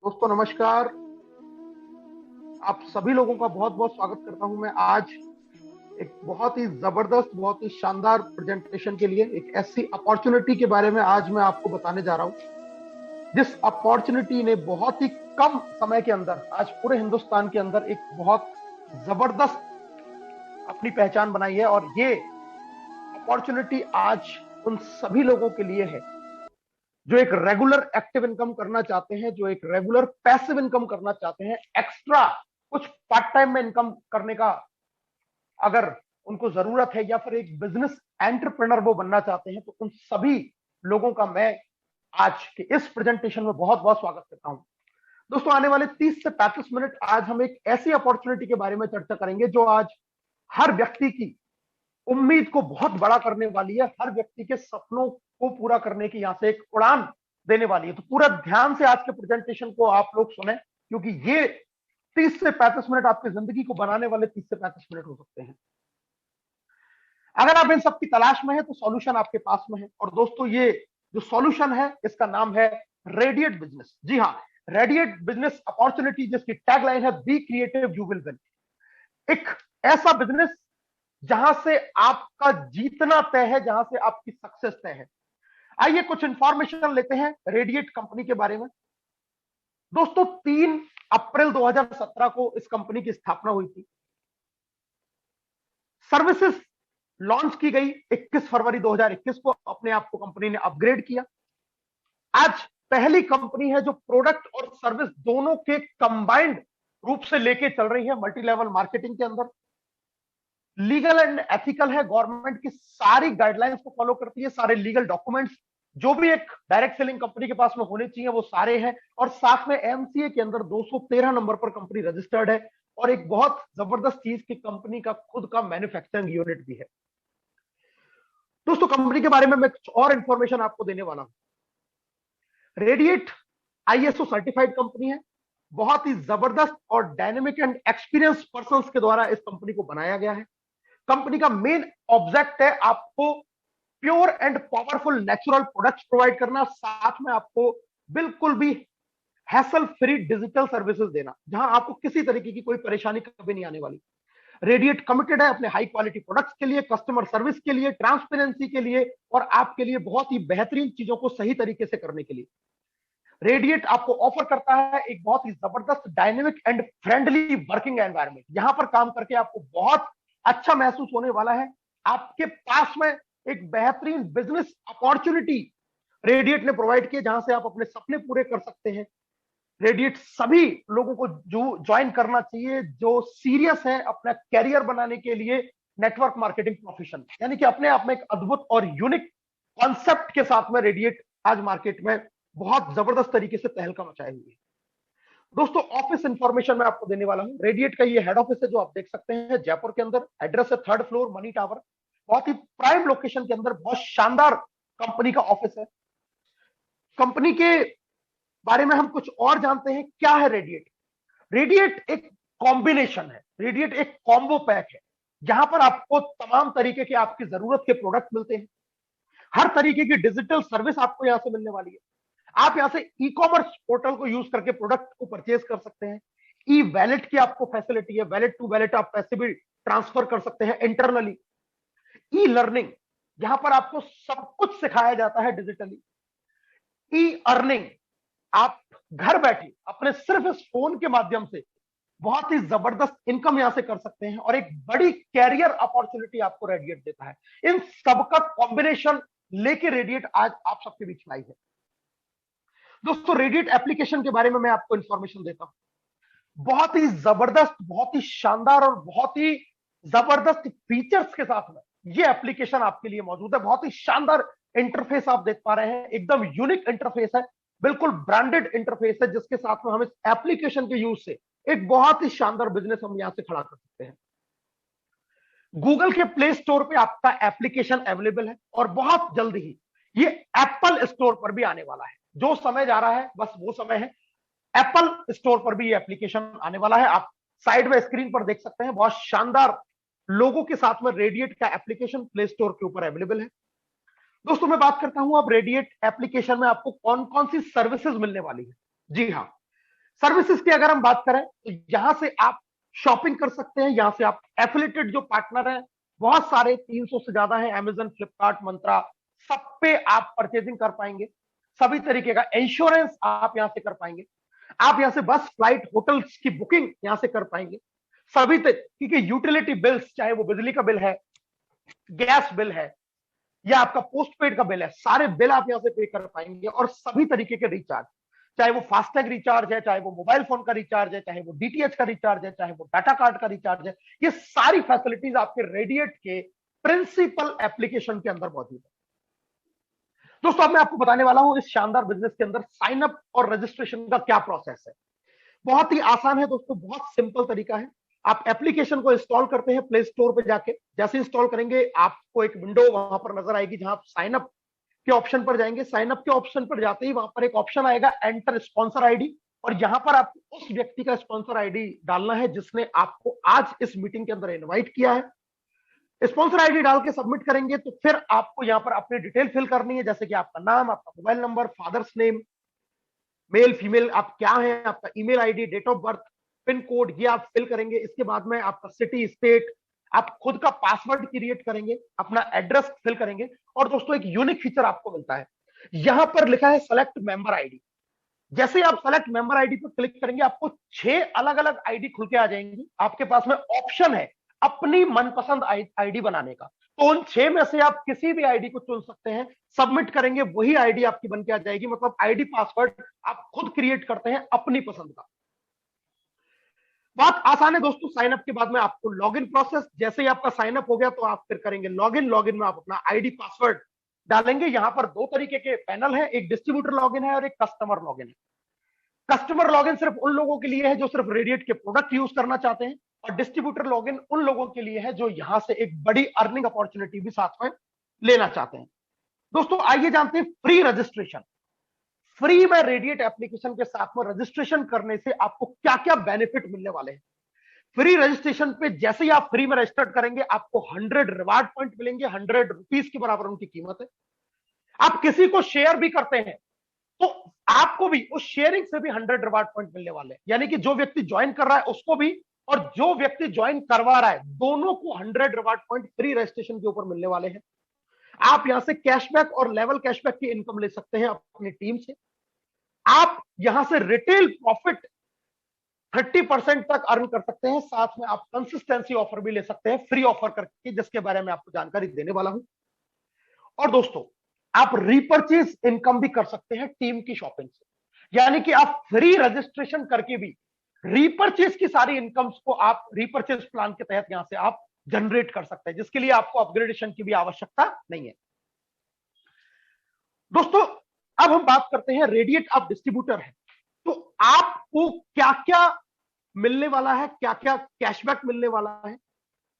दोस्तों नमस्कार। आप सभी लोगों का बहुत बहुत स्वागत करता हूं मैं आज एक बहुत ही जबरदस्त, बहुत ही शानदार प्रेजेंटेशन के लिए। एक ऐसी अपॉर्चुनिटी के बारे में आज मैं आपको बताने जा रहा हूं, जिस अपॉर्चुनिटी ने बहुत ही कम समय के अंदर आज पूरे हिंदुस्तान के अंदर एक बहुत जबरदस्त अपनी पहचान बनाई है। और ये अपॉर्चुनिटी आज उन सभी लोगों के लिए है जो एक रेगुलर एक्टिव इनकम करना चाहते हैं, जो एक रेगुलर पैसिव इनकम करना चाहते हैं, एक्स्ट्रा कुछ पार्ट टाइम में इनकम करने का अगर उनको जरूरत है, या फिर एक बिजनेस एंटरप्रेन्योर वो बनना चाहते हैं, तो उन सभी लोगों का मैं आज के इस प्रेजेंटेशन में बहुत बहुत स्वागत करता हूं। दोस्तों, आने वाले 30 से 35 मिनट आज हम एक ऐसी अपॉर्चुनिटी के बारे में चर्चा करेंगे जो आज हर व्यक्ति की उम्मीद को बहुत बड़ा करने वाली है, हर व्यक्ति के सपनों को पूरा करने की यहां से एक उड़ान देने वाली है। तो पूरा ध्यान से आज के प्रेजेंटेशन को आप लोग सुने, क्योंकि ये 30 से 35 मिनट आपकी जिंदगी को बनाने वाले 30 से 35 मिनट हो सकते हैं। अगर आप इन सब की तलाश में है तो सॉल्यूशन आपके पास में है। और दोस्तों, ये जो सॉल्यूशन है इसका नाम है रेडिएट बिजनेस। जी हाँ, रेडिएट बिजनेस अपॉर्चुनिटी, जिसकी टैगलाइन है be creative you will win. एक ऐसा बिजनेस जहां से आपका जीतना तय है, जहां से आपकी सक्सेस तय है। आइए कुछ इंफॉर्मेशन लेते हैं रेडिएट कंपनी के बारे में। दोस्तों, 3 अप्रैल 2017 को इस कंपनी की स्थापना हुई थी। सर्विसेज लॉन्च की गई 21 फरवरी 2021 को। अपने आप को कंपनी ने अपग्रेड किया। आज पहली कंपनी है जो प्रोडक्ट और सर्विस दोनों के कंबाइंड रूप से लेके चल रही है मल्टी लेवल मार्केटिंग के अंदर। लीगल एंड एथिकल है, गवर्नमेंट की सारी गाइडलाइंस को फॉलो करती है। सारे लीगल डॉक्यूमेंट्स जो भी एक डायरेक्ट सेलिंग कंपनी के पास में होने चाहिए वो सारे हैं। और साथ में एमसीए के अंदर 213 नंबर पर कंपनी रजिस्टर्ड है। और एक बहुत जबरदस्त चीज की कंपनी का खुद का मैन्युफैक्चरिंग यूनिट भी है। दोस्तों, कंपनी के बारे में मैं कुछ और इंफॉर्मेशन आपको देने वाला हूं। रेडिएट आईएसओ सर्टिफाइड कंपनी है। बहुत ही जबरदस्त और डायनेमिक एंड एक्सपीरियंस पर्सन के द्वारा इस कंपनी को बनाया गया है। कंपनी का मेन ऑब्जेक्ट है आपको pure and powerful natural products provide करना, साथ में आपको बिल्कुल भी हैसल फ्री डिजिटल सर्विसेज देना, जहां आपको किसी तरीके की कोई परेशानी कभी नहीं आने वाली। रेडिएट कमिटेड है अपने हाई क्वालिटी प्रोडक्ट्स के लिए, कस्टमर सर्विस के लिए, ट्रांसपेरेंसी के लिए और आपके लिए बहुत ही बेहतरीन चीजों को सही तरीके से करने के लिए। रेडिएट आपको ऑफर करता है एक बहुत ही जबरदस्त dynamic and friendly working environment. यहां पर काम करके आपको बहुत अच्छा महसूस होने वाला है। आपके पास में एक बेहतरीन बिजनेस अपॉर्चुनिटी रेडिएट ने प्रोवाइड की, जहां से आप अपने सपने पूरे कर सकते हैं। रेडिएट सभी लोगों को जो ज्वाइन करना चाहिए जो सीरियस है अपना कैरियर बनाने के लिए नेटवर्क मार्केटिंग प्रोफेशन, यानी कि अपने आप में एक अद्भुत और यूनिक कॉन्सेप्ट के साथ में रेडिएट आज मार्केट में बहुत जबरदस्त तरीके से तहलका मचाए हुए है। दोस्तों, ऑफिस इंफॉर्मेशन मैं आपको देने वाला हूं। रेडिएट का ये हेड ऑफिस है जो आप देख सकते हैं जयपुर के अंदर। एड्रेस है 3rd फ्लोर मनी टावर। बहुत ही प्राइम लोकेशन के अंदर बहुत शानदार कंपनी का ऑफिस है। कंपनी के बारे में हम कुछ और जानते हैं। क्या है रेडिएट? रेडिएट एक कॉम्बिनेशन है, रेडिएट एक कॉम्बो पैक है, जहां पर आपको तमाम तरीके के आपकी जरूरत के प्रोडक्ट मिलते हैं। हर तरीके की डिजिटल सर्विस आपको यहां से मिलने वाली है। आप यहां से ई कॉमर्स पोर्टल को यूज करके प्रोडक्ट को परचेज कर सकते हैं। ई वैलेट की आपको फैसिलिटी है, वैलेट टू वैलेट आप पैसे भी ट्रांसफर कर सकते हैं इंटरनली। ई लर्निंग, यहां पर आपको सब कुछ सिखाया जाता है डिजिटली। ई अर्निंग, आप घर बैठे अपने सिर्फ इस फोन के माध्यम से बहुत ही जबरदस्त इनकम यहां से कर सकते हैं। और एक बड़ी कैरियर अपॉर्चुनिटी आपको रेडिएट देता है। इन सबका कॉम्बिनेशन लेके रेडिएट आज आप सबके बीच में आई है। दोस्तों, रेडिएट एप्लीकेशन के बारे में मैं आपको इंफॉर्मेशन देता हूं। बहुत ही जबरदस्त, बहुत ही शानदार और बहुत ही जबरदस्त फीचर्स के साथ में ये एप्लीकेशन आपके लिए मौजूद है। बहुत ही शानदार इंटरफेस आप देख पा रहे हैं, एकदम यूनिक इंटरफेस है, बिल्कुल ब्रांडेड इंटरफेस है, जिसके साथ में हम इस एप्लीकेशन के यूज से एक बहुत ही शानदार बिजनेस हम यहां से खड़ा कर सकते हैं। गूगल के प्ले स्टोर पे आपका एप्लीकेशन अवेलेबल है और बहुत जल्दी ही ये एप्पल स्टोर पर भी आने वाला है। जो समय जा रहा है बस वो समय है, एप्पल स्टोर पर भी ये एप्लीकेशन आने वाला है। आप साइड में स्क्रीन पर देख सकते हैं, बहुत शानदार लोगों के साथ में रेडिएट का एप्लीकेशन प्ले स्टोर के ऊपर अवेलेबल है। दोस्तों, मैं बात करता हूं अब रेडिएट एप्लीकेशन में आपको कौन कौन सी सर्विसेज मिलने वाली है। जी हाँ, सर्विसेज की अगर हम बात करें तो यहां से आप शॉपिंग कर सकते हैं, यहां से आप एफिलिएटेड जो पार्टनर हैं बहुत सारे 300 से ज्यादा है, अमेजन, फ्लिपकार्ट, मंत्रा, सब पे आप परचेजिंग कर पाएंगे। सभी तरीके का इंश्योरेंस आप यहां से कर पाएंगे। आप यहां से बस, फ्लाइट, होटल्स की बुकिंग यहां से कर पाएंगे। सभी तरीके के यूटिलिटी बिल्स, चाहे वो बिजली का बिल है, गैस बिल है, या आपका पोस्ट पेड का बिल है, सारे बिल आप यहां से पे कर पाएंगे। और सभी तरीके के रिचार्ज, चाहे वो फास्टैग रिचार्ज है, चाहे वो मोबाइल फोन का रिचार्ज है, चाहे वो डीटीएच का रिचार्ज है, चाहे वो डाटा कार्ड का रिचार्ज है, ये सारी फैसिलिटीज आपके रेडिएट के प्रिंसिपल एप्लीकेशन के अंदर मौजूद है। दोस्तों अब मैं आपको बताने वाला हूं इस शानदार बिजनेस के अंदर साइन अप और रजिस्ट्रेशन का क्या प्रोसेस है। बहुत ही आसान है दोस्तों, बहुत सिंपल तरीका है। आप एप्लीकेशन को इंस्टॉल करते हैं प्ले स्टोर पे जाके, जैसे इंस्टॉल करेंगे आपको एक विंडो वहां पर नजर आएगी, जहां आप साइन अप के ऑप्शन पर जाएंगे। साइन अप के ऑप्शन पर जाते ही वहां पर एक ऑप्शन आएगा एंटर स्पॉन्सर आईडी, और यहां पर आपको उस व्यक्ति का स्पॉन्सर आईडी डालना है जिसने आपको आज इस मीटिंग के अंदर इनवाइट किया है। स्पॉन्सर आईडी डाल के सबमिट करेंगे तो फिर आपको यहां पर अपनी डिटेल फिल करनी है, जैसे कि आपका नाम, आपका mobile number, father's name, male female आप क्या हैं, आपका email ID, date of birth, pin code, ये आप फिल करेंगे। इसके बाद में आपका सिटी, स्टेट, आप खुद का पासवर्ड क्रिएट करेंगे, अपना एड्रेस फिल करेंगे। और दोस्तों एक यूनिक फीचर आपको मिलता है, यहां पर लिखा है सेलेक्ट मेंबर आईडी। जैसे आप सेलेक्ट मेंबर आईडी पर क्लिक करेंगे आपको 6 अलग अलग आईडी खुल के आ जाएंगी। आपके पास में ऑप्शन है अपनी मनपसंद आईडी बनाने का, तो उन 6 में से आप किसी भी आईडी को चुन सकते हैं, सबमिट करेंगे, वही आईडी आपकी बन के आ जाएगी। मतलब आईडी पासवर्ड आप खुद क्रिएट करते हैं अपनी पसंद का। बात आसान है दोस्तों। साइन अप के बाद में आपको लॉगिन प्रोसेस, जैसे ही आपका साइन अप हो गया तो आप फिर करेंगे लॉगिन। लॉगिन में आप अपना आईडी पासवर्ड डालेंगे। यहां पर 2 तरीके के पैनल है, एक डिस्ट्रीब्यूटर लॉगिन है और एक कस्टमर लॉगिन है। कस्टमर लॉगिन सिर्फ उन लोगों के लिए है जो सिर्फ रेडिएट के प्रोडक्ट यूज करना चाहते हैं, और डिस्ट्रीब्यूटर लॉगिन उन लोगों के लिए है जो यहां से एक बड़ी अर्निंग अपॉर्चुनिटी भी साथ में लेना चाहते हैं। दोस्तों आइए जानते हैं फ्री रजिस्ट्रेशन। फ्री में रेडिएट एप्लीकेशन के साथ में रजिस्ट्रेशन करने से आपको क्या क्या बेनिफिट मिलने वाले हैं। फ्री रजिस्ट्रेशन पे जैसे ही आप फ्री में रजिस्टर करेंगे आपको 100 रिवार्ड पॉइंट मिलेंगे, 100 रुपीज के बराबर उनकी कीमत है। आप किसी को शेयर भी करते हैं तो आपको भी उस शेयरिंग से भी 100 रिवार्ड पॉइंट मिलने वाले हैं। यानी कि जो व्यक्ति ज्वाइन कर रहा है उसको भी, और जो व्यक्ति ज्वाइन करवा रहा है, दोनों को 100 रिवार्ड पॉइंट फ्री रजिस्ट्रेशन के ऊपर मिलने वाले हैं। आप यहां से कैशबैक और लेवल कैशबैक की इनकम ले सकते हैं अपनी टीम से। आप यहां से रिटेल प्रॉफिट 30% तक अर्न कर सकते हैं। साथ में आप कंसिस्टेंसी ऑफर भी ले सकते हैं फ्री ऑफर करके, जिसके बारे में आपको जानकारी देने वाला हूं। और दोस्तों आप रिपर्चेज इनकम भी कर सकते हैं टीम की शॉपिंग से। यानी कि आप फ्री रजिस्ट्रेशन करके भी रिपर्चेज की सारी इनकम्स को आप रिपर्चेज प्लान के तहत यहां से आप जनरेट कर सकते हैं, जिसके लिए आपको अपग्रेडेशन की भी आवश्यकता नहीं है। दोस्तों अब हम बात करते हैं, रेडिएट आप डिस्ट्रीब्यूटर है तो आपको क्या क्या मिलने वाला है, क्या क्या कैशबैक मिलने वाला है।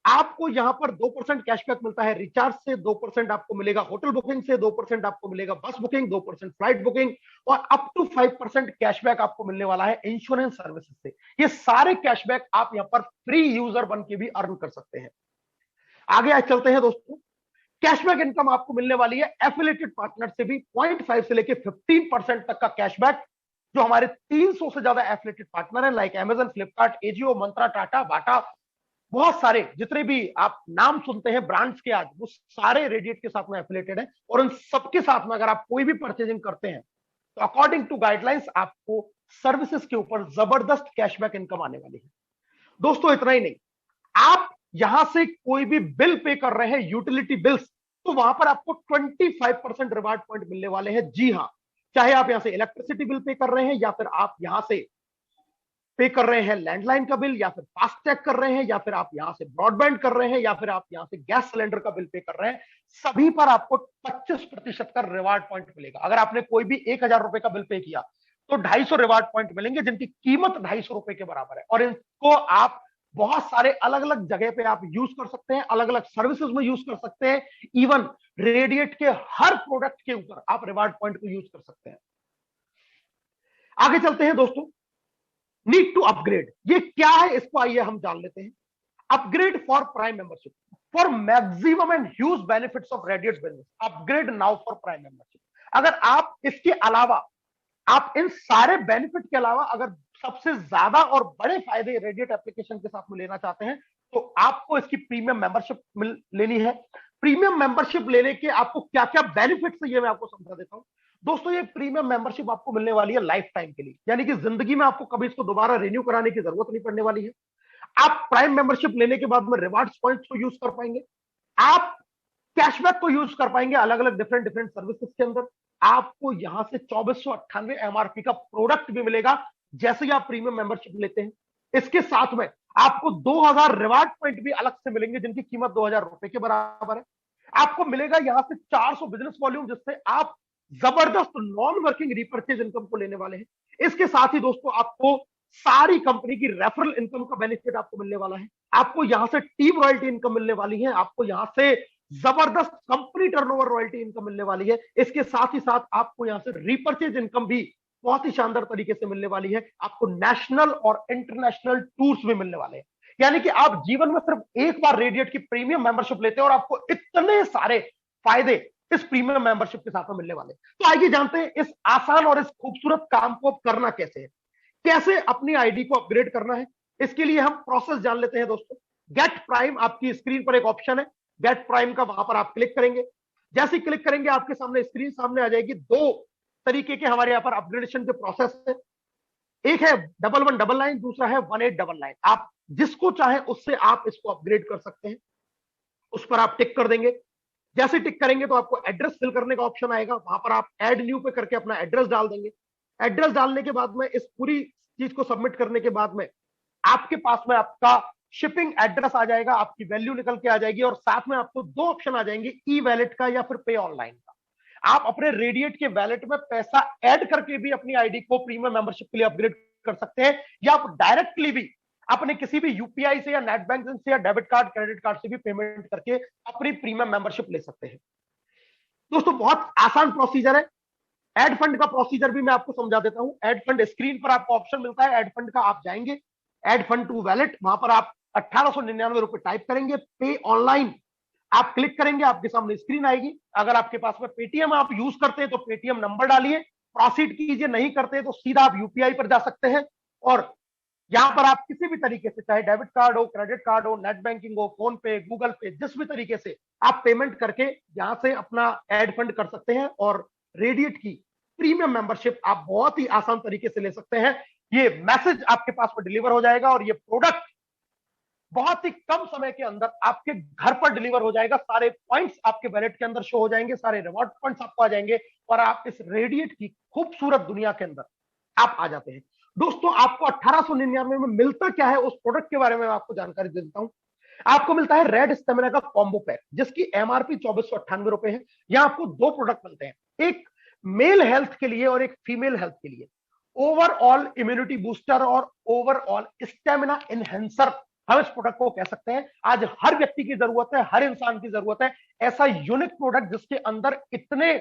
आपको यहां पर 2% कैशबैक मिलता है रिचार्ज से, 2% आपको मिलेगा होटल बुकिंग से, 2% आपको मिलेगा बस बुकिंग, 2% फ्लाइट बुकिंग, और अप टू 5% कैशबैक आपको मिलने वाला है इंश्योरेंस सर्विसेज से। ये सारे कैशबैक आप यहां पर फ्री यूजर बन के भी अर्न कर सकते हैं। आगे आज चलते हैं दोस्तों। कैशबैक इनकम आपको मिलने वाली है एफिलिएटेड पार्टनर से भी 0.5 से लेकर 15% तक का कैशबैक, जो हमारे 300 से ज्यादा एफिलिएटेड पार्टनर हैं, लाइक अमेजन, फ्लिपकार्ट, एजियो, मंत्रा, टाटा, बाटा, बहुत सारे जितने भी आप नाम सुनते हैं ब्रांड्स के आज, वो सारे रेडिएट के साथ में एफिलिएटेड है। और उन सबके साथ में अगर आप कोई भी परचेजिंग करते हैं तो अकॉर्डिंग टू गाइडलाइंस आपको सर्विसेज के ऊपर जबरदस्त कैशबैक इनकम आने वाली है। दोस्तों इतना ही नहीं, आप यहां से कोई भी बिल पे कर रहे हैं, यूटिलिटी बिल्स, तो वहां पर आपको 25% रिवार्ड पॉइंट मिलने वाले हैं। जी हां, चाहे आप यहां से इलेक्ट्रिसिटी बिल पे कर रहे हैं, या फिर आप यहां से पे कर रहे हैं लैंडलाइन का बिल, या फिर फास्टैग कर रहे हैं, या फिर आप यहां से ब्रॉडबैंड कर रहे हैं, या फिर आप यहां से गैस सिलेंडर का बिल पे कर रहे हैं, सभी पर आपको 25% का रिवार्ड पॉइंट मिलेगा। अगर आपने कोई भी 1000 रुपए का बिल पे किया तो 250 रिवार्ड पॉइंट मिलेंगे, जिनकी कीमत 250 रुपए के बराबर है। और इनको आप बहुत सारे अलग अलग जगह पे आप यूज कर सकते हैं, अलग अलग सर्विसेज में यूज कर सकते हैं। इवन रेडिएट के हर प्रोडक्ट के ऊपर आप रिवार्ड पॉइंट को यूज कर सकते हैं। आगे चलते हैं दोस्तों, नीड टू अपग्रेड, ये क्या है इसको आइए हम जान लेते हैं। Upgrade for prime membership, for maximum and huge benefits of radiate business, upgrade now for prime membership. अगर आप इसके अलावा, आप इन सारे बेनिफिट के अलावा अगर सबसे ज्यादा और बड़े फायदे रेडिएट एप्लीकेशन के साथ में लेना चाहते हैं तो आपको इसकी प्रीमियम मेंबरशिप लेनी है। प्रीमियम मेंबरशिप लेने के आपको क्या क्या बेनिफिट्स है ये मैं आपको समझा देता हूं। दोस्तों ये प्रीमियम मेंबरशिप आपको मिलने वाली है लाइफ टाइम के लिए, यानी कि जिंदगी में आपको कभी इसको दोबारा रिन्यू कराने की जरूरत नहीं पड़ने वाली है। आप प्राइम मेंबरशिप लेने के बाद में रिवार्ड्स पॉइंट्स को यूज कर पाएंगे, आप कैशबैक को यूज कर पाएंगे अलग अलग डिफरेंट डिफरेंट सर्विसेज के अंदर। आपको यहां से 2498 एमआरपी का प्रोडक्ट भी मिलेगा जैसे ही आप प्रीमियम मेंबरशिप लेते हैं। इसके साथ में आपको 2000 रिवार्ड पॉइंट भी अलग से मिलेंगे जिनकी कीमत 2000 रुपए के बराबर है। आपको मिलेगा यहां से 400 बिजनेस वॉल्यूम जिससे आप जबरदस्त नॉन वर्किंग रिपर्चेज इनकम को लेने वाले हैं। इसके साथ ही दोस्तों आपको सारी कंपनी की रेफरल इनकम का बेनिफिट आपको मिलने वाला है। आपको यहां से टीम रॉयल्टी इनकम मिलने वाली है, आपको यहां से जबरदस्त कंपनी टर्नओवर रॉयल्टी इनकम मिलने वाली है। इसके साथ ही साथ आपको यहां से रिपर्चेज इनकम भी बहुत ही शानदार तरीके से मिलने वाली है। आपको नेशनल और इंटरनेशनल टूर्स भी मिलने वाले हैं, यानी कि आप जीवन में सिर्फ एक बार रेडिएट की प्रीमियम मेंबरशिप लेते हैं और आपको इतने सारे फायदे इस प्रीमियम मेंबरशिप के साथ में मिलने वाले। तो आइए जानते हैं इस आसान और इस खूबसूरत काम को करना कैसे है, कैसे अपनी आईडी को अपग्रेड करना है। इसके लिए हम प्रोसेस जान लेते हैं दोस्तों। गेट प्राइम आपकी स्क्रीन पर एक ऑप्शन है, गेट प्राइम का, वहां पर आप क्लिक करेंगे। जैसे ही क्लिक करेंगे आपके सामने स्क्रीन सामने आ जाएगी। दो तरीके के हमारे यहां पर अपग्रेडेशन के प्रोसेस है, एक है 1199, दूसरा है 1899। आप जिसको चाहे उससे आप इसको अपग्रेड कर सकते हैं, उस पर आप टिक कर देंगे। जैसे टिक करेंगे तो आपको एड्रेस फिल करने का ऑप्शन आएगा, वहां पर आप ऐड न्यू पे करके अपना एड्रेस डाल देंगे। एड्रेस डालने के बाद में इस पूरी चीज को सबमिट करने के बाद में आपके पास में आपका शिपिंग एड्रेस आ जाएगा, आपकी वैल्यू निकल के आ जाएगी और साथ में आपको दो ऑप्शन आ जाएंगे, ई वैलेट का या फिर पे ऑनलाइन का। आप अपने रेडिएट के वैलेट में पैसा ऐड करके भी अपनी आईडी को प्रीमियम मेंबरशिप के लिए अपग्रेड कर सकते हैं, या आप डायरेक्टली भी अपने किसी भी यूपीआई से या नेट बैंकिंग से या डेबिट कार्ड क्रेडिट कार्ड से भी पेमेंट करके अपनी प्रीमियम मेंबरशिप ले सकते हैं। दोस्तों बहुत आसान प्रोसीजर है। एड फंड का प्रोसीजर भी मैं आपको समझा देता हूं। एड फंड स्क्रीन पर आपको ऑप्शन मिलता है एड फंड का, आप जाएंगे एड फंड टू वैलेट, वहां पर आप 1899 रुपए टाइप करेंगे, पे ऑनलाइन आप क्लिक करेंगे, आपके सामने स्क्रीन आएगी। अगर आपके पास में पेटीएम आप यूज करते हैं तो पेटीएम नंबर डालिए, प्रोसीड कीजिए, नहीं करते तो सीधा आप यूपीआई पर जा सकते हैं और यहां पर आप किसी भी तरीके से, चाहे डेबिट कार्ड हो, क्रेडिट कार्ड हो, नेट बैंकिंग हो, फोन पे, गूगल पे, जिस भी तरीके से आप पेमेंट करके यहां से अपना एड फंड कर सकते हैं और रेडिएट की प्रीमियम मेंबरशिप आप बहुत ही आसान तरीके से ले सकते हैं। ये मैसेज आपके पास में डिलीवर हो जाएगा और ये प्रोडक्ट बहुत ही कम समय के अंदर आपके घर पर डिलीवर हो जाएगा। सारे पॉइंट्स आपके वैलेट के अंदर शो हो जाएंगे, सारे रिवॉर्ड पॉइंट्स आपको आ जाएंगे और आप इस रेडिएट की खूबसूरत दुनिया के अंदर आप आ जाते हैं। दोस्तों आपको 1899 में मिलता क्या है, उस प्रोडक्ट के बारे में आपको जानकारी दे देता हूं। आपको मिलता है रेड स्टेमिना का कॉम्बो पैक जिसकी एमआरपी 2498 रुपए है। यहां आपको दो प्रोडक्ट मिलते हैं, एक मेल हेल्थ के लिए और एक फीमेल हेल्थ के लिए। ओवरऑल इम्यूनिटी बूस्टर और ओवरऑल स्टेमिना इनहेंसर हम इस प्रोडक्ट को कह सकते हैं। आज हर व्यक्ति की जरूरत है, हर इंसान की जरूरत है ऐसा यूनिक प्रोडक्ट जिसके अंदर इतने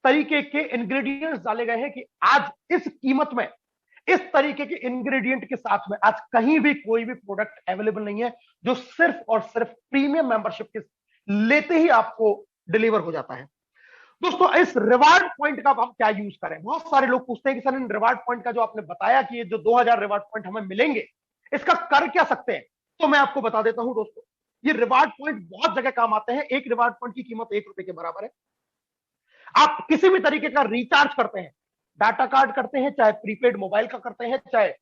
तरीके के इंग्रेडिएंट्स डाले गए हैं कि आज इस कीमत में इस तरीके के इंग्रेडिएंट के साथ में आज कहीं भी कोई भी प्रोडक्ट अवेलेबल नहीं है जो सिर्फ और सिर्फ प्रीमियम मेंबरशिप के लेते ही आपको डिलीवर हो जाता है। दोस्तों इस रिवार्ड पॉइंट का हम क्या यूज करें, बहुत सारे लोग पूछते हैं कि सर इन रिवार्ड पॉइंट का जो आपने बताया कि ये जो 2000 रिवार्ड पॉइंट हमें मिलेंगे इसका कर क्या सकते हैं, तो मैं आपको बता देता हूं दोस्तों। ये रिवार्ड पॉइंट बहुत जगह काम आते हैं। एक रिवार्ड पॉइंट की कीमत 1 रुपए के बराबर है। आप किसी भी तरीके का रिचार्ज करते हैं, डाटा कार्ड करते हैं, चाहे प्रीपेड मोबाइल का करते हैं, चाहे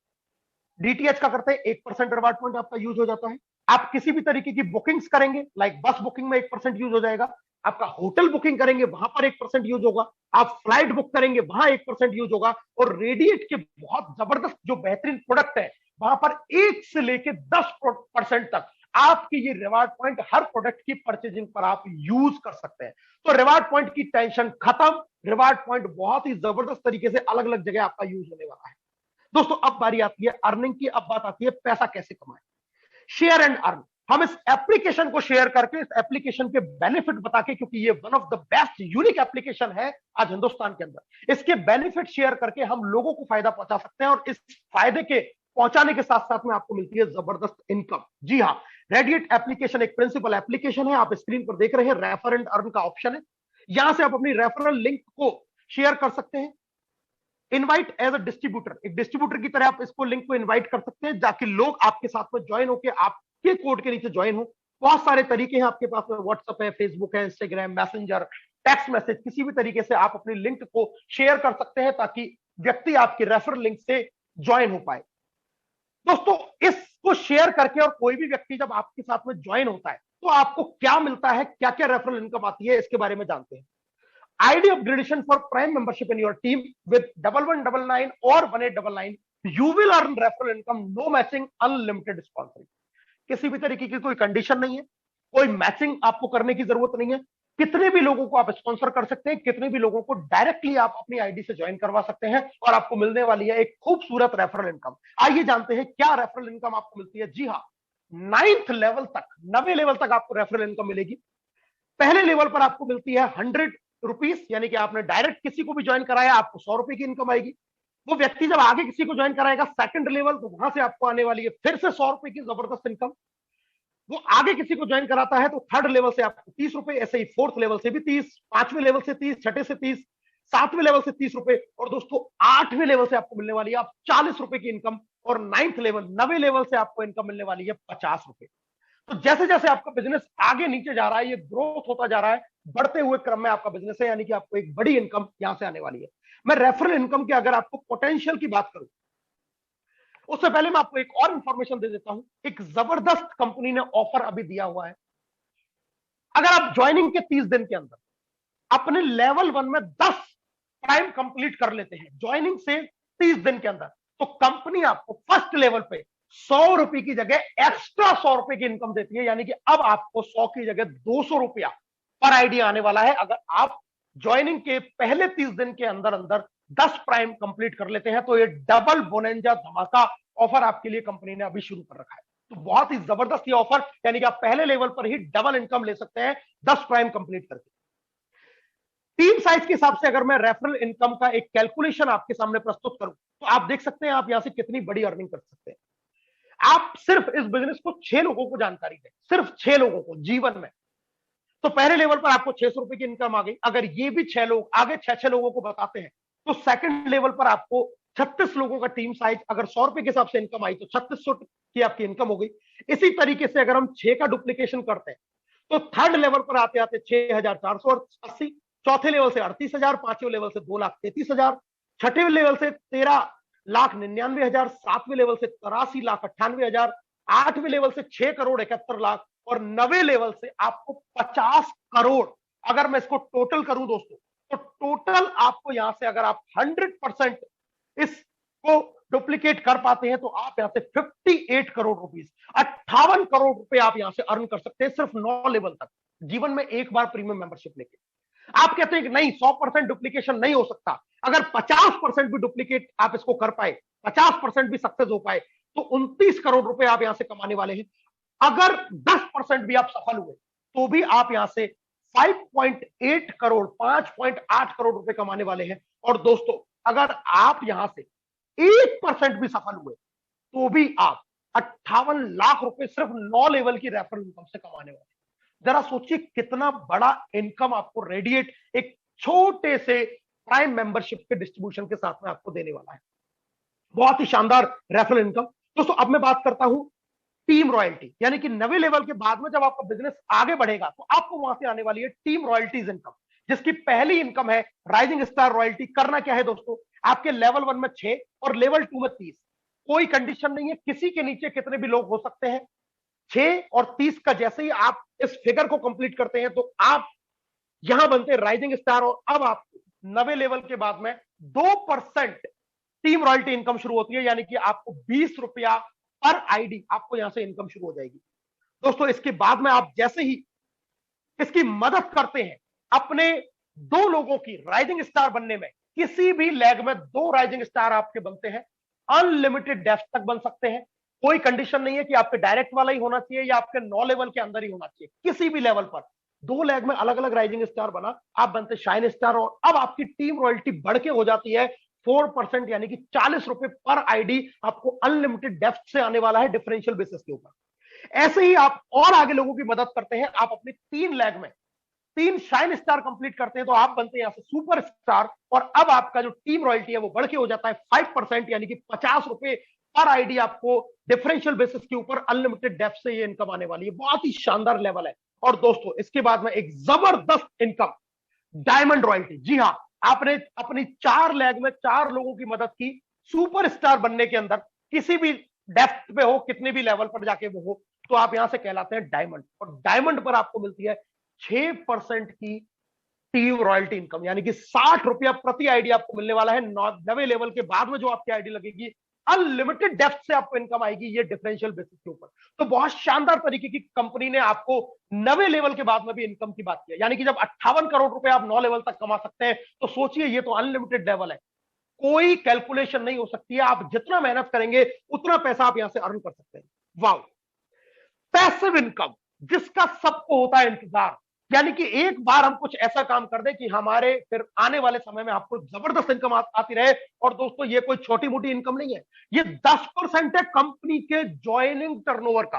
डीटीएच का करते हैं, 1% रिवार्ड पॉइंट आपका यूज हो जाता है। आप किसी भी तरीके की बुकिंग्स करेंगे, लाइक बस बुकिंग में 1% यूज हो जाएगा। आपका होटल बुकिंग करेंगे वहां पर 1% यूज होगा। आप फ्लाइट बुक करेंगे वहां 1% यूज होगा। और रेडिएट के बहुत जबरदस्त जो बेहतरीन प्रोडक्ट है वहां पर 1 से लेके 10% तक आपकी ये रिवार्ड पॉइंट हर प्रोडक्ट की परचेजिंग पर आप यूज कर सकते हैं। तो रिवार्ड पॉइंट की टेंशन खत्म। रिवार्ड पॉइंट बहुत ही जबरदस्त तरीके से अलग अलग जगह आपका यूज होने वाला है। दोस्तों अब बारी आती है अर्निंग की, अब बात आती है पैसा कैसे कमाएं। शेयर एंड अर्न, हम इस एप्लीकेशन को शेयर करके इस एप्लीकेशन के बेनिफिट बता के, क्योंकि ये one of the best unique application है आज हिंदुस्तान के अंदर, इसके बेनिफिट शेयर करके हम लोगों को फायदा पहुंचा सकते हैं और इस फायदे के पहुंचाने के साथ साथ में आपको मिलती है जबरदस्त इनकम। जी हाँ, रेडिएट एप्लीकेशन एक प्रिंसिपल एप्लीकेशन है। आप स्क्रीन पर देख रहे हैं रेफर एंड अर्न का ऑप्शन है। यहां से आप अपनी रेफरल लिंक को शेयर कर सकते हैं। इनवाइट एज अ डिस्ट्रीब्यूटर, एक डिस्ट्रीब्यूटर की तरह आप इसको लिंक को इनवाइट कर सकते हैं, ताकि लोग आपके साथ में ज्वाइन होकर आपके कोड के नीचे ज्वाइन हो। बहुत सारे तरीके हैं आपके पास में, व्हाट्सएप है, फेसबुक है, इंस्टाग्राम, मैसेंजर, टेक्स्ट मैसेज, किसी भी तरीके से आप अपनी लिंक को शेयर कर सकते हैं ताकि व्यक्ति आपके रेफरल लिंक से ज्वाइन हो पाए। दोस्तों, इसको शेयर करके और कोई भी व्यक्ति जब आपके साथ में ज्वाइन होता है तो आपको क्या मिलता है, क्या क्या रेफरल इनकम आती है, इसके बारे में जानते हैं। ID upgradation for Prime membership in your team with 1199 or 1899, you will earn referral income, no matching, unlimited sponsoring। किसी भी तरीके की कोई कंडीशन नहीं है, कोई मैचिंग आपको करने की जरूरत नहीं है। कितने भी लोगों को आप स्पॉन्सर कर सकते हैं, कितने भी लोगों को डायरेक्टली आप अपनी आईडी से ज्वाइन करवा सकते हैं और आपको मिलने वाली है एक खूबसूरत रेफरल इनकम। आइए जानते हैं क्या रेफरल इनकम आपको मिलती है। जी हाँ, 9th लेवल तक, 9वें लेवल तक आपको रेफरल इनकम मिलेगी। पहले लेवल पर आपको मिलती है 100 रुपीस, यानी कि आपने डायरेक्ट किसी को भी ज्वाइन कराया, आपको 100 रुपए की इनकम आएगी। वो व्यक्ति जब आगे किसी को ज्वाइन कराएगा सेकंड लेवल, तो वहां से आपको आने वाली है फिर से 100 रुपए की जबरदस्त इनकम। वो आगे किसी को ज्वाइन कराता है तो थर्ड लेवल से आपको 30 रुपए, ऐसे ही फोर्थ लेवल से भी 30, 5वें लेवल से 30, छठे से 30, 7वें लेवल से 30 रुपए, और दोस्तों 8वें लेवल से आपको मिलने वाली है आप 40 रुपए की इनकम, और 9th लेवल, 9वें लेवल से आपको इनकम मिलने वाली है 50 रुपए। तो जैसे जैसे आपका बिजनेस आगे नीचे जा रहा है, ये ग्रोथ होता जा रहा है, बढ़ते हुए क्रम में आपका बिजनेस है, यानी कि आपको एक बड़ी इनकम यहां से आने वाली है। मैं रेफरल इनकम के अगर आपको पोटेंशियल की बात करूं, उससे पहले मैं आपको एक और इंफॉर्मेशन दे देता हूं। एक जबरदस्त कंपनी ने ऑफर अभी दिया हुआ है। अगर आप ज्वाइनिंग के 30 दिन के अंदर अपने लेवल 1 में 10 प्राइम कंप्लीट कर लेते हैं ज्वाइनिंग से 30 दिन के अंदर, तो कंपनी आपको फर्स्ट लेवल पे 100 रुपए की जगह एक्स्ट्रा 100 रुपए की इनकम देती है, यानी कि अब आपको 100 की जगह 200 रुपया पर आईडी आने वाला है अगर आप ज्वाइनिंग के पहले 30 दिन के अंदर अंदर 10 प्राइम कंप्लीट कर लेते हैं। तो ये डबल बोनेंजा धमाका ऑफर आपके लिए कंपनी ने अभी शुरू कर रखा है। तो बहुत ही जबरदस्त ये ऑफर, यानी कि आप पहले लेवल पर ही डबल इनकम ले सकते हैं 10 प्राइम कंप्लीट करके। टीम साइज के हिसाब से अगर मैं रेफरल इनकम का एक कैलकुलेशन आपके सामने प्रस्तुत करूं, तो आप देख सकते हैं आप यहां से कितनी बड़ी अर्निंग कर सकते हैं। आप सिर्फ इस बिजनेस को 6 लोगों को जानकारी दें, सिर्फ 6 लोगों को जीवन में, तो पहले लेवल पर आपको 600 रुपए की इनकम आ गई। अगर ये भी 6 लोग आगे 6 लोगों को बताते हैं, तो सेकंड लेवल पर आपको 36 लोगों का टीम साइज, अगर 100 रुपए के हिसाब से इनकम आई तो 3600 की आपकी इनकम हो गई। इसी तरीके से अगर हम 6 का डुप्लीकेशन करते हैं, तो थर्ड लेवल पर आते आते 6480, चौथे लेवल से 38,000, पांचवें लेवल से 2,33,000, छठे लेवल से 13,99,000, सातवें लेवल से 83,98,000, आठवें लेवल से 6,71,00,000, और 9वें लेवल से आपको 50 करोड़। अगर मैं इसको टोटल करूं दोस्तों, तो टोटल आपको यहां से अगर आप 100% इसको डुप्लीकेट कर पाते हैं, तो आप यहां से 58 करोड़ रुपीस, 58 करोड़ रुपए आप यहां से अर्न कर सकते हैं सिर्फ 9 लेवल तक, जीवन में एक बार प्रीमियम मेंबरशिप लेके। आप कहते हैं कि नहीं 100% डुप्लीकेशन नहीं हो सकता, अगर 50% भी डुप्लीकेट आप इसको कर पाए, 50% भी सक्सेस हो पाए, तो 29 करोड़ रुपए आप यहां से कमाने वाले हैं। अगर 10% भी आप सफल हुए, तो भी आप यहां से 5.8 करोड़, 5.8 करोड़ रुपए कमाने वाले हैं। और दोस्तों, अगर आप यहां से 1% भी सफल हुए, तो भी आप 58 लाख रुपए सिर्फ 9 लेवल की रेफरल इनकम से कमाने वाले हैं। जरा सोचिए कितना बड़ा इनकम आपको रेडिएट एक छोटे से प्राइम मेंबरशिप के डिस्ट्रीब्यूशन के साथ में आपको देने वाला है। बहुत ही शानदार रेफरल इनकम। दोस्तों, अब मैं बात करता हूं टीम रॉयल्टी, यानी कि 9वें लेवल के बाद में जब आपका बिजनेस आगे बढ़ेगा, तो आपको वहां से आने वाली है टीम रॉयल्टीज इनकम, जिसकी पहली इनकम है राइजिंग स्टार रॉयल्टी। करना क्या है दोस्तों, आपके लेवल 1 में 6 और लेवल 2 में 30, कोई कंडीशन नहीं है, किसी के नीचे कितने भी लोग हो सकते हैं। 6 और 30 का जैसे ही आप इस फिगर को कंप्लीट करते हैं, तो आप यहां बनते राइजिंग स्टार, और अब आपको 9वें लेवल के बाद में 2% टीम रॉयल्टी इनकम शुरू होती है, यानी कि आपको 20 रुपया पर आईडी आपको यहां से इनकम शुरू हो जाएगी। दोस्तों, इसके बाद में आप जैसे ही इसकी मदद करते हैं अपने 2 लोगों की राइजिंग स्टार बनने में, किसी भी लेग में 2 राइजिंग स्टार आपके बनते हैं, अनलिमिटेड डेप्थ तक बन सकते हैं। कोई कंडीशन नहीं है कि आपके डायरेक्ट वाला ही होना चाहिए या आपके 9 लेवल के अंदर ही होना चाहिए, किसी भी लेवल पर 2 लेग में अलग अलग राइजिंग स्टार बना, आप बनते शाइन स्टार, और अब आपकी टीम रॉयल्टी बढ़ के हो जाती है 4%, यानी कि 40 रुपए पर आईडी आपको अनलिमिटेड डेप्थ से आने वाला है डिफरेंशियल बेसिस के ऊपर। ऐसे ही आप और आगे लोगों की मदद करते हैं, आप अपने 3 लेग में 3 शाइन स्टार कंप्लीट करते हैं तो आप बनते हैं यहां से सुपर स्टार, और अब आपका जो टीम रॉयल्टी है वो बढ़ के हो जाता है 5%, यानी कि 50 रुपए पर आईडी आपको डिफरेंशियल बेसिस के ऊपर अनलिमिटेड डेप्थ से ये इनकम आने वाली है। बहुत ही शानदार लेवल है। और दोस्तों इसके बाद में एक जबरदस्त इनकम, डायमंड रॉयल्टी। जी हाँ, आपने अपनी 4 लेग में 4 लोगों की मदद की सुपर स्टार बनने के अंदर, किसी भी डेप्थ पे हो, कितने भी लेवल पर जाके वो हो, तो आप यहां से कहलाते हैं डायमंड। और डायमंड पर आपको मिलती है 6% की टीम रॉयल्टी इनकम, यानी कि 60 रुपया प्रति आईडी आपको मिलने वाला है। 9वें लेवल के बाद में जो आपकी आईडी लगेगी, अनलिमिटेड डेप्थ से आपको इनकम आएगी, ये डिफरेंशियल बेसिस के ऊपर। तो बहुत शानदार तरीके की कंपनी ने आपको 9वें लेवल के बाद में भी इनकम की बात की, यानी कि जब 58 करोड़ रुपए आप 9 लेवल तक कमा सकते हैं, तो सोचिए ये तो अनलिमिटेड लेवल है, कोई कैलकुलेशन नहीं हो सकती है। आप जितना मेहनत करेंगे उतना पैसा आप यहां से अर्न कर सकते हैं। वाओ, पैसिव इनकम, जिसका सबको होता है इंतजार, यानी कि एक बार हम कुछ ऐसा काम कर दें कि हमारे फिर आने वाले समय में आपको जबरदस्त इनकम आती रहे। और दोस्तों ये कोई छोटी मोटी इनकम नहीं है, ये 10% है कंपनी के ज्वाइनिंग टर्नओवर का,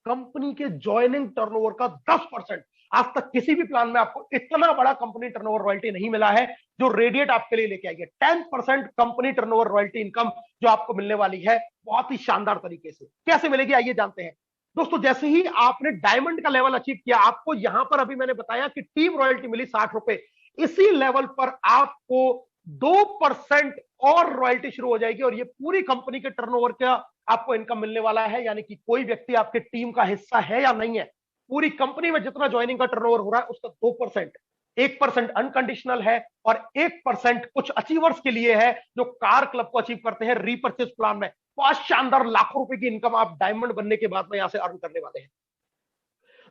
कंपनी के ज्वाइनिंग टर्नओवर का 10%। आज तक किसी भी प्लान में आपको इतना बड़ा कंपनी टर्नओवर रॉयल्टी नहीं मिला है जो रेडिएट आपके लिए लेके आई है। 10% कंपनी टर्नओवर रॉयल्टी इनकम जो आपको मिलने वाली है, बहुत ही शानदार तरीके से। कैसे मिलेगी आइए जानते हैं। दोस्तों जैसे ही आपने डायमंड का लेवल अचीव किया, आपको यहां पर अभी मैंने बताया कि टीम रॉयल्टी मिली 60 रुपए, इसी लेवल पर आपको 2% और रॉयल्टी शुरू हो जाएगी, और ये पूरी कंपनी के टर्नओवर का आपको इनकम मिलने वाला है। यानी कि कोई व्यक्ति आपके टीम का हिस्सा है या नहीं है, पूरी कंपनी में जितना ज्वाइनिंग का टर्नओवर हो रहा है उसका 2%, 1% अनकंडीशनल है, और 1% कुछ अचीवर्स के लिए है जो कार क्लब को अचीव करते हैं रीपर्चेस प्लान में। बहुत शानदार लाखों रुपए की इनकम आप डायमंड बनने के बाद में यहां से अर्न करने वाले हैं।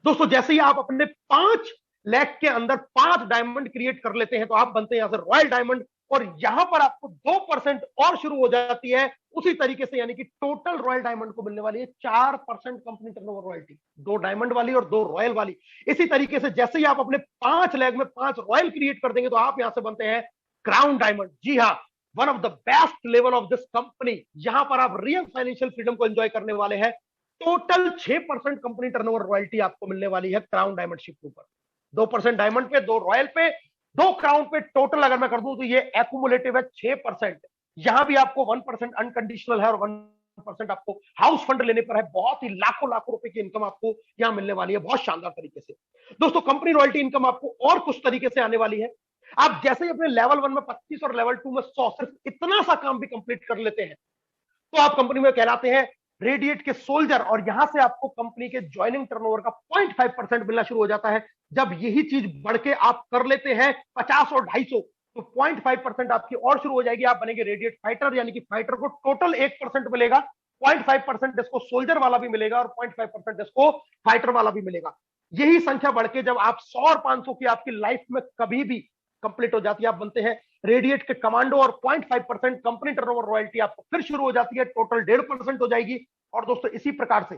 दोस्तों जैसे ही आप अपने 5 लाख के अंदर 5 डायमंड क्रिएट कर लेते हैं तो आप बनते हैं यहां से रॉयल डायमंड, और यहां पर आपको 2% और शुरू हो जाती है उसी तरीके से, यानी कि टोटल रॉयल डायमंड को मिलने वाली है 4% कंपनी टर्नओवर रॉयल्टी, 2 डायमंड वाली और 2 रॉयल वाली। इसी तरीके से जैसे ही आप अपने 5 लेग में 5 रॉयल क्रिएट कर देंगे तो आप यहां से बनते हैं क्राउन डायमंड। जी हाँ, one of the best level of this company, यहां पर आप रियल फाइनेंशियल फ्रीडम को एंजॉय करने वाले हैं। टोटल 6% कंपनी टर्नओवर रॉयल्टी आपको मिलने वाली है क्राउन डायमंड शिप के ऊपर, 2% डायमंड पे, 2 रॉयल पे, 2 क्राउन पे। टोटल अगर मैं कर दूं तो ये एक्यूमुलेटिव है 6%। यहां भी आपको 1% अनकंडीशनल है और 1% आपको हाउस फंड लेने पर है। बहुत ही लाखों लाखों रुपए की इनकम आपको यहां मिलने वाली है, बहुत शानदार तरीके से। दोस्तों कंपनी रॉयल्टी इनकम आपको और कुछ तरीके से आने वाली है। आप जैसे ही अपने लेवल 1 में 25 और लेवल 2 में 100, सिर्फ इतना सा काम भी कंप्लीट कर लेते हैं तो आप कंपनी में कहलाते हैं रेडिएट के सोल्जर, और यहां से आपको कंपनी के ज्वाइनिंग टर्नओवर का 0.5% मिलना शुरू हो जाता है। जब यही चीज बढ़ के आप कर लेते हैं 50 और 250, तो 0.5% आपकी और शुरू हो जाएगी, आप बनेंगे रेडिएट फाइटर, यानी कि फाइटर को टोटल 1% मिलेगा, 0.5% इसको सोल्जर वाला भी मिलेगा और 0.5% इसको फाइटर वाला भी मिलेगा। यही संख्या बढ़ के जब आप 100 और 500 की आपकी लाइफ में कभी भी कंप्लीट हो जाती है, आप बनते हैं रेडिएट के कमांडो, और 0.5% कंपनी टर्नओवर रॉयल्टी आपको फिर शुरू हो जाती है, टोटल 1.5% हो जाएगी। और दोस्तों इसी प्रकार से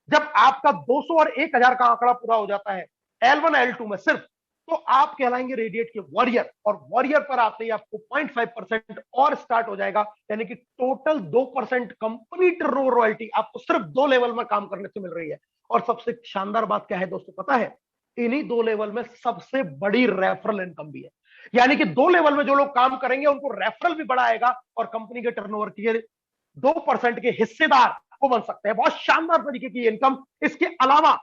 जब आपका 200 और 1000 का आंकड़ा पूरा हो जाता है L1 L2 में सिर्फ, तो आप कहलाएंगे रेडिएट के वॉरियर, और वॉरियर पर आते ही आपको 0.5% और स्टार्ट हो जाएगा, यानी कि टोटल 2% कंपनी टर्नओवर रॉयल्टी आपको सिर्फ 2 लेवल में काम करने से मिल रही है। और सबसे शानदार बात क्या है दोस्तों पता है, इन्हीं 2 लेवल में सबसे बड़ी रेफरल इनकम भी है, यानी कि 2 लेवल में जो लोग काम करेंगे उनको रेफरल भी बड़ा आएगा और कंपनी के टर्नओवर के 2% के हिस्सेदार को बन सकते हैं। बहुत शानदार तरीके की इनकम। इसके अलावा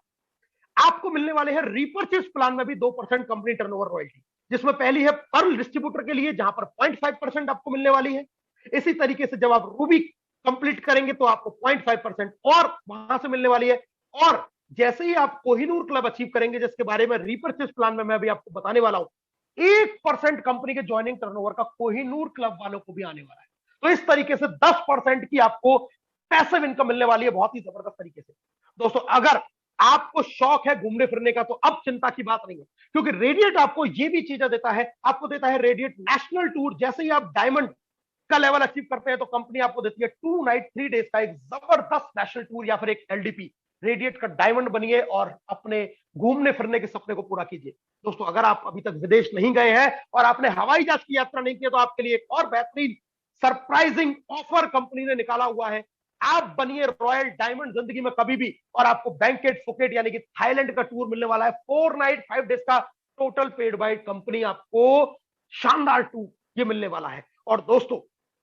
आपको मिलने वाले हैं रीपर्चेस प्लान में भी 2% कंपनी टर्नओवर रॉयल्टी, जिसमें पहली है पर्ल डिस्ट्रीब्यूटर के लिए जहां पर 0.5% आपको मिलने वाली है। इसी तरीके से जब आप रूबी कंप्लीट करेंगे तो आपको 0.5% और वहां से मिलने वाली है। और जैसे ही आप कोहिनूर क्लब अचीव करेंगे, जिसके बारे में रीपर्चेस प्लान में मैं अभी आपको बताने वाला हूं, 1% कंपनी के ज्वाइनिंग टर्नओवर का कोहिनूर क्लब वालों को भी आने वाला है। तो इस तरीके से 10% की आपको पैसिव इनकम मिलने वाली है, बहुत ही जबरदस्त तरीके से। दोस्तों अगर आपको शौक है घूमने फिरने का तो अब चिंता की बात नहीं है, क्योंकि रेडिएट आपको ये भी चीजें देता है। आपको देता है रेडिएट नेशनल टूर। जैसे ही आप डायमंड का लेवल अचीव करते हैं तो कंपनी आपको देती है 2 नाइट 3 डेज का एक जबरदस्त नेशनल टूर या फिर एक एलडीपी। रेडिएट का डायमंड बनिए और अपने घूमने फिरने के सपने को पूरा कीजिए। दोस्तों अगर आप अभी तक विदेश नहीं गए हैं और आपने हवाई जहाज की यात्रा नहीं की है तो आपके लिए एक और बेहतरीन सरप्राइजिंग ऑफर कंपनी ने निकाला हुआ है। आप बनिए रॉयल डायमंड जिंदगी में कभी भी, और आपको बैंकेट फुकेट यानी कि थाईलैंड का टूर मिलने वाला है। 4 नाइट 5 डेज का टोटल पेड बाय कंपनी आपको शानदार टूर ये मिलने वाला है। और दोस्तों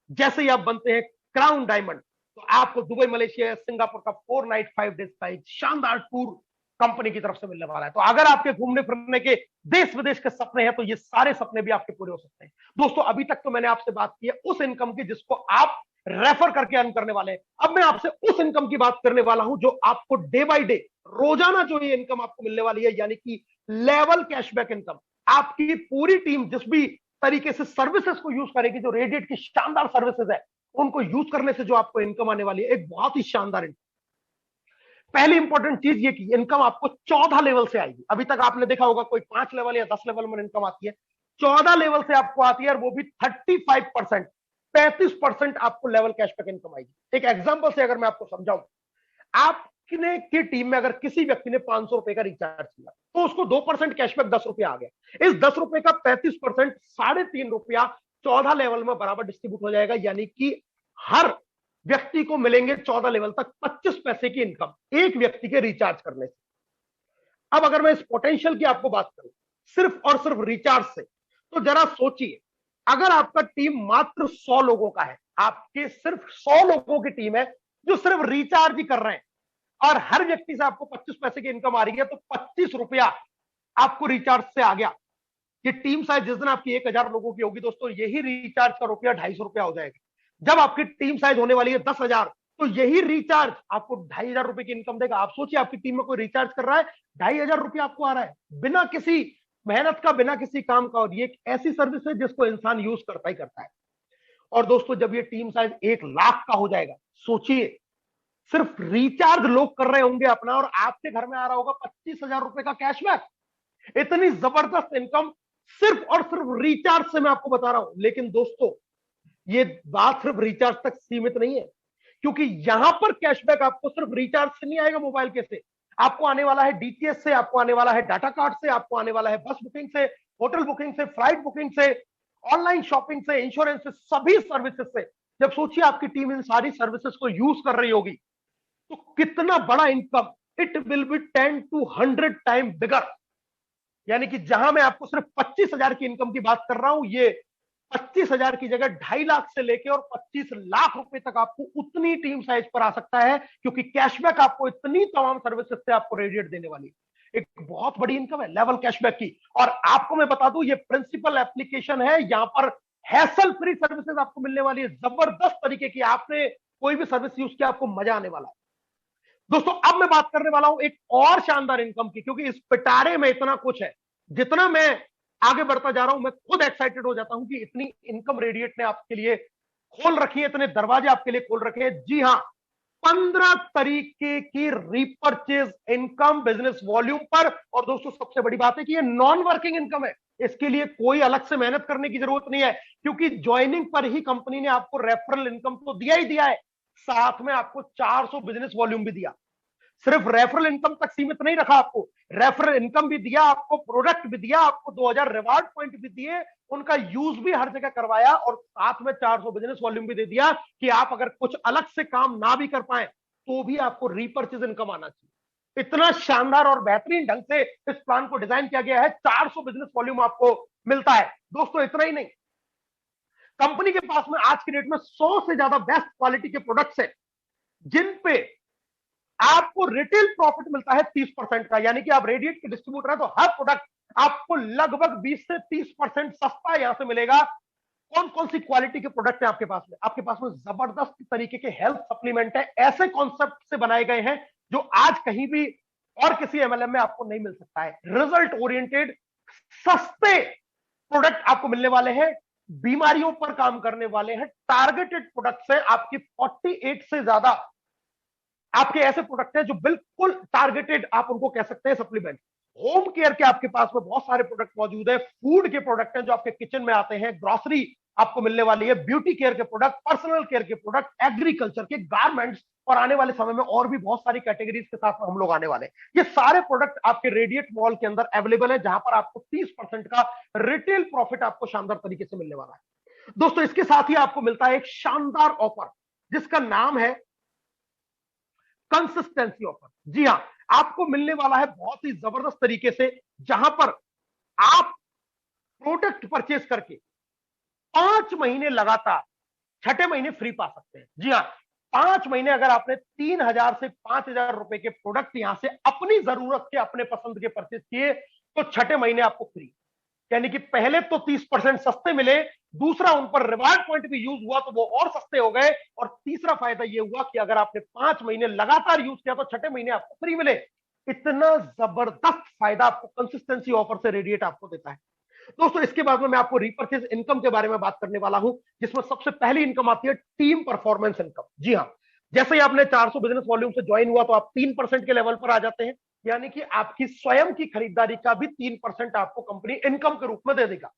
जैसे ही आप बनते हैं क्राउन डायमंड तो आपको दुबई, मलेशिया, सिंगापुर का 4 नाइट 5 डेज का एक शानदार टूर कंपनी की तरफ से मिलने वाला है। तो अगर आपके घूमने फिरने के देश विदेश के सपने हैं तो ये सारे सपने भी आपके पूरे हो सकते हैं। दोस्तों अभी तक तो मैंने आपसे बात की है उस इनकम की जिसको आप रेफर करके अर्न करने वाले हैं। अब मैं आपसे उस इनकम की बात करने वाला हूं जो आपको डे बाय डे, रोजाना जो ये इनकम आपको मिलने वाली है, यानी कि लेवल कैशबैक इनकम। आपकी पूरी टीम जिस भी तरीके से सर्विसेज को यूज करेगी, जो रेडिएट की शानदार सर्विसेज है उनको यूज करने से जो आपको इनकम आने वाली है, एक बहुत ही शानदार इनकम। पहली इंपॉर्टेंट चीज ये कि इनकम आपको 14 लेवल से आएगी। अभी तक आपने देखा होगा कोई 5 लेवल या 10 लेवल में इनकम आती है, 14 लेवल से आपको आती है, और वो भी 35%, 35% आपको लेवल कैशबैक इनकम आएगी। एक एग्जांपल से अगर मैं आपको समझाऊं, आपने की टीम में अगर किसी व्यक्ति ने 500 रुपए का रिचार्ज किया तो उसको 2% कैशबैक 10 रुपया आ गया। इस 10 रुपए का 35% ₹3.5 14 लेवल में बराबर डिस्ट्रीब्यूट हो जाएगा, यानी कि हर व्यक्ति को मिलेंगे 14 लेवल तक 25 पैसे की इनकम एक व्यक्ति के रिचार्ज करने से। अब अगर मैं इस पोटेंशियल की आपको बात करूं सिर्फ और सिर्फ रिचार्ज से, तो जरा सोचिए, अगर आपका टीम मात्र 100 लोगों का है, आपके सिर्फ 100 लोगों की टीम है जो सिर्फ रिचार्ज ही कर रहे हैं, और हर व्यक्ति से आपको 25 पैसे की इनकम आ रही है, तो 25 रुपया आपको रिचार्ज से आ गया। ये टीम साइज जिस दिन आपकी 1000 लोगों की होगी दोस्तों, यही रिचार्ज का रुपया 250 रुपया हो जाएगा। जब आपकी टीम साइज होने वाली है 10,000, तो यही रिचार्ज आपको 2500 रुपए की इनकम देगा। आप सोचिए, आपकी टीम में कोई रिचार्ज कर रहा है, 2500 रुपया आपको आ रहा है बिना किसी मेहनत का, बिना किसी काम का। और ये एक ऐसी सर्विस है जिसको इंसान यूज करता ही करता है। और दोस्तों जब ये टीम साइज 1 लाख का हो जाएगा, सोचिए सिर्फ रिचार्ज लोग कर रहे होंगे अपना, और आपके घर में आ रहा होगा 25,000 रुपए का कैशबैक। इतनी जबरदस्त इनकम सिर्फ और सिर्फ रिचार्ज से मैं आपको बता रहा हूं। लेकिन दोस्तों ये बात सिर्फ रिचार्ज तक सीमित नहीं है, क्योंकि यहां पर कैशबैक आपको सिर्फ रिचार्ज से नहीं आएगा, मोबाइल के से आपको आने वाला है, डीटीएच से आपको आने वाला है, डाटा कार्ड से आपको आने वाला है, बस बुकिंग से, होटल बुकिंग से, फ्लाइट बुकिंग से, ऑनलाइन शॉपिंग से, इंश्योरेंस से, सभी सर्विसेज से। जब सोचिए आपकी टीम इन सारी सर्विसेज को यूज कर रही होगी तो कितना बड़ा income, it will be 10 to 100 time bigger. यानी कि जहां मैं आपको सिर्फ 25,000 की इनकम की बात कर रहा हूं, ये 25,000 की जगह 2.5 लाख से लेकर और 25 लाख रुपए तक आपको उतनी टीम साइज पर आ सकता है, क्योंकि कैशबैक आपको इतनी तमाम सर्विसेज से आपको रेडिएट देने वाली है। एक बहुत बड़ी इनकम है लेवल कैशबैक की। और आपको मैं बता दूं, ये प्रिंसिपल एप्लीकेशन है, यहां पर हैसल फ्री सर्विसेज आपको मिलने वाली है, जबरदस्त तरीके की। आपने कोई भी सर्विस यूज किया, आपको मजा आने वाला है। दोस्तों अब मैं बात करने वाला हूं एक और शानदार इनकम की, क्योंकि इस पिटारे में इतना कुछ है, जितना मैं आगे बढ़ता जा रहा हूं मैं खुद एक्साइटेड हो जाता हूं कि इतनी इनकम रेडिएट ने आपके लिए खोल रखी है, इतने दरवाजे आपके लिए खोल रखे हैं। जी हां, 15 तरीके की रीपर्चेज इनकम बिजनेस वॉल्यूम पर। और दोस्तों सबसे बड़ी बात है कि ये नॉन वर्किंग इनकम है, इसके लिए कोई अलग से मेहनत करने की जरूरत नहीं है, क्योंकि ज्वाइनिंग पर ही कंपनी ने आपको रेफरल इनकम तो दिया ही दिया है, साथ में आपको 400 बिजनेस वॉल्यूम भी दिया। सिर्फ रेफरल इनकम तक सीमित नहीं रखा, आपको रेफरल इनकम भी दिया, आपको प्रोडक्ट भी दिया, आपको 2000 रिवार्ड पॉइंट भी दिए, उनका यूज भी हर जगह करवाया, और साथ में 400 बिजनेस वॉल्यूम भी दे दिया कि आप अगर कुछ अलग से काम ना भी कर पाए तो भी आपको रीपर्चेज इनकम आना चाहिए। इतना शानदार और बेहतरीन ढंग से इस प्लान को डिजाइन किया गया है, 400 बिजनेस वॉल्यूम आपको मिलता है। दोस्तों इतना ही नहीं, कंपनी के पास में आज की डेट में 100 से ज्यादा बेस्ट क्वालिटी के प्रोडक्ट्स हैं, जिन पे आपको रिटेल प्रॉफिट मिलता है 30% का। यानी कि आप रेडिएट के डिस्ट्रीब्यूटर है तो हर प्रोडक्ट आपको लगभग 20 से 30% सस्ता यहां से मिलेगा। कौन कौन सी क्वालिटी के प्रोडक्ट है आपके पास में? आपके पास में जबरदस्त तरीके के हेल्थ सप्लीमेंट है, ऐसे कॉन्सेप्ट से बनाए गए हैं जो आज कहीं भी और किसी एमएलएम में आपको नहीं मिल सकता है। रिजल्ट ओरिएंटेड सस्ते प्रोडक्ट आपको मिलने वाले हैं, बीमारियों पर काम करने वाले हैं, टारगेटेड प्रोडक्ट्स है। आपकी 48 से ज्यादा आपके ऐसे प्रोडक्ट हैं जो बिल्कुल टारगेटेड, आप उनको कह सकते हैं सप्लीमेंट। होम केयर के आपके पास में बहुत सारे प्रोडक्ट मौजूद है, फूड के प्रोडक्ट हैं जो आपके किचन में आते हैं, ग्रोसरी आपको मिलने वाली है, ब्यूटी केयर के प्रोडक्ट, पर्सनल केयर के प्रोडक्ट, एग्रीकल्चर के, गारमेंट्स, और आने वाले समय में और भी बहुत सारी कैटेगरीज के साथ हम लोग आने वाले हैं। ये सारे प्रोडक्ट आपके रेडिएट मॉल के अंदर अवेलेबल है, जहां पर आपको 30% का रिटेल प्रॉफिट आपको शानदार तरीके से मिलने वाला है। दोस्तों इसके साथ ही आपको मिलता है एक शानदार ऑफर जिसका नाम है कंसिस्टेंसी ऑफर। जी हां, आपको मिलने वाला है बहुत ही जबरदस्त तरीके से, जहां पर आप प्रोडक्ट परचेस करके 5 महीने लगातार छठे महीने फ्री पा सकते हैं। जी हाँ, 5 महीने अगर आपने 3,000 से 5,000 रुपए के प्रोडक्ट यहां से अपनी जरूरत के अपने पसंद के परचेस किए तो छठे महीने आपको फ्री। यानी कि पहले तो 30% सस्ते मिले, दूसरा उन पर रिवार्ड पॉइंट भी यूज हुआ तो वो और सस्ते हो गए, और तीसरा फायदा ये हुआ कि अगर आपने 5 महीने लगातार यूज किया तो छठे महीने आपको फ्री मिले। इतना जबरदस्त फायदा आपको कंसिस्टेंसी ऑफर से रेडिएट आपको देता है। दोस्तों इसके बाद में मैं आपको रिपर्चेज इनकम के बारे में बात करने वाला हूं, जिसमें सबसे पहली इनकम आती है टीम परफॉर्मेंस इनकम। जी हाँ, जैसे ही आपने 400 बिजनेस वॉल्यूम से ज्वाइन हुआ तो आप 3% के लेवल पर आ जाते हैं, यानी कि आपकी स्वयं की खरीदारी का भी 3% आपको कंपनी इनकम के रूप में दे देगा।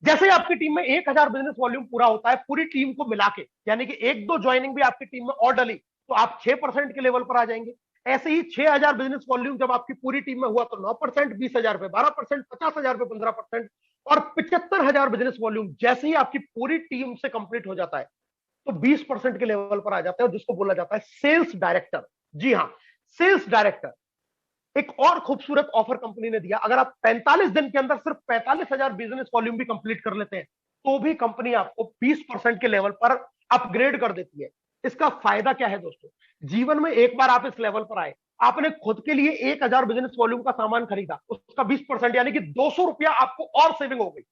जैसे ही आपकी टीम में 1,000 बिजनेस वॉल्यूम पूरा होता है पूरी टीम को मिला के, यानी कि 1-2 ज्वाइनिंग भी आपकी टीम में और डली तो आप 6% के लेवल पर आ जाएंगे। ऐसे ही 6,000 बिजनेस वॉल्यूम जब आपकी पूरी टीम में हुआ तो 9%, 20,000 पे 12%, 50,000 पे 15%, और 75,000 बिजनेस वॉल्यूम जैसे ही आपकी पूरी टीम से कंप्लीट हो जाता है तो 20% के लेवल पर आ जाता है, जिसको बोला जाता है सेल्स डायरेक्टर। जी हाँ, सेल्स डायरेक्टर। एक और खूबसूरत ऑफर कंपनी ने दिया, अगर आप 45 दिन के अंदर सिर्फ 45,000 बिजनेस वॉल्यूम भी कंप्लीट कर लेते हैं तो भी कंपनी आपको 20% के लेवल पर अपग्रेड कर देती है। इसका फायदा क्या है दोस्तों, जीवन में एक बार आप इस लेवल पर आए, आपने खुद के लिए 1,000 बिजनेस वॉल्यूम का सामान खरीदा, उसका 20% यानी कि 200 रुपया आपको और सेविंग हो गई,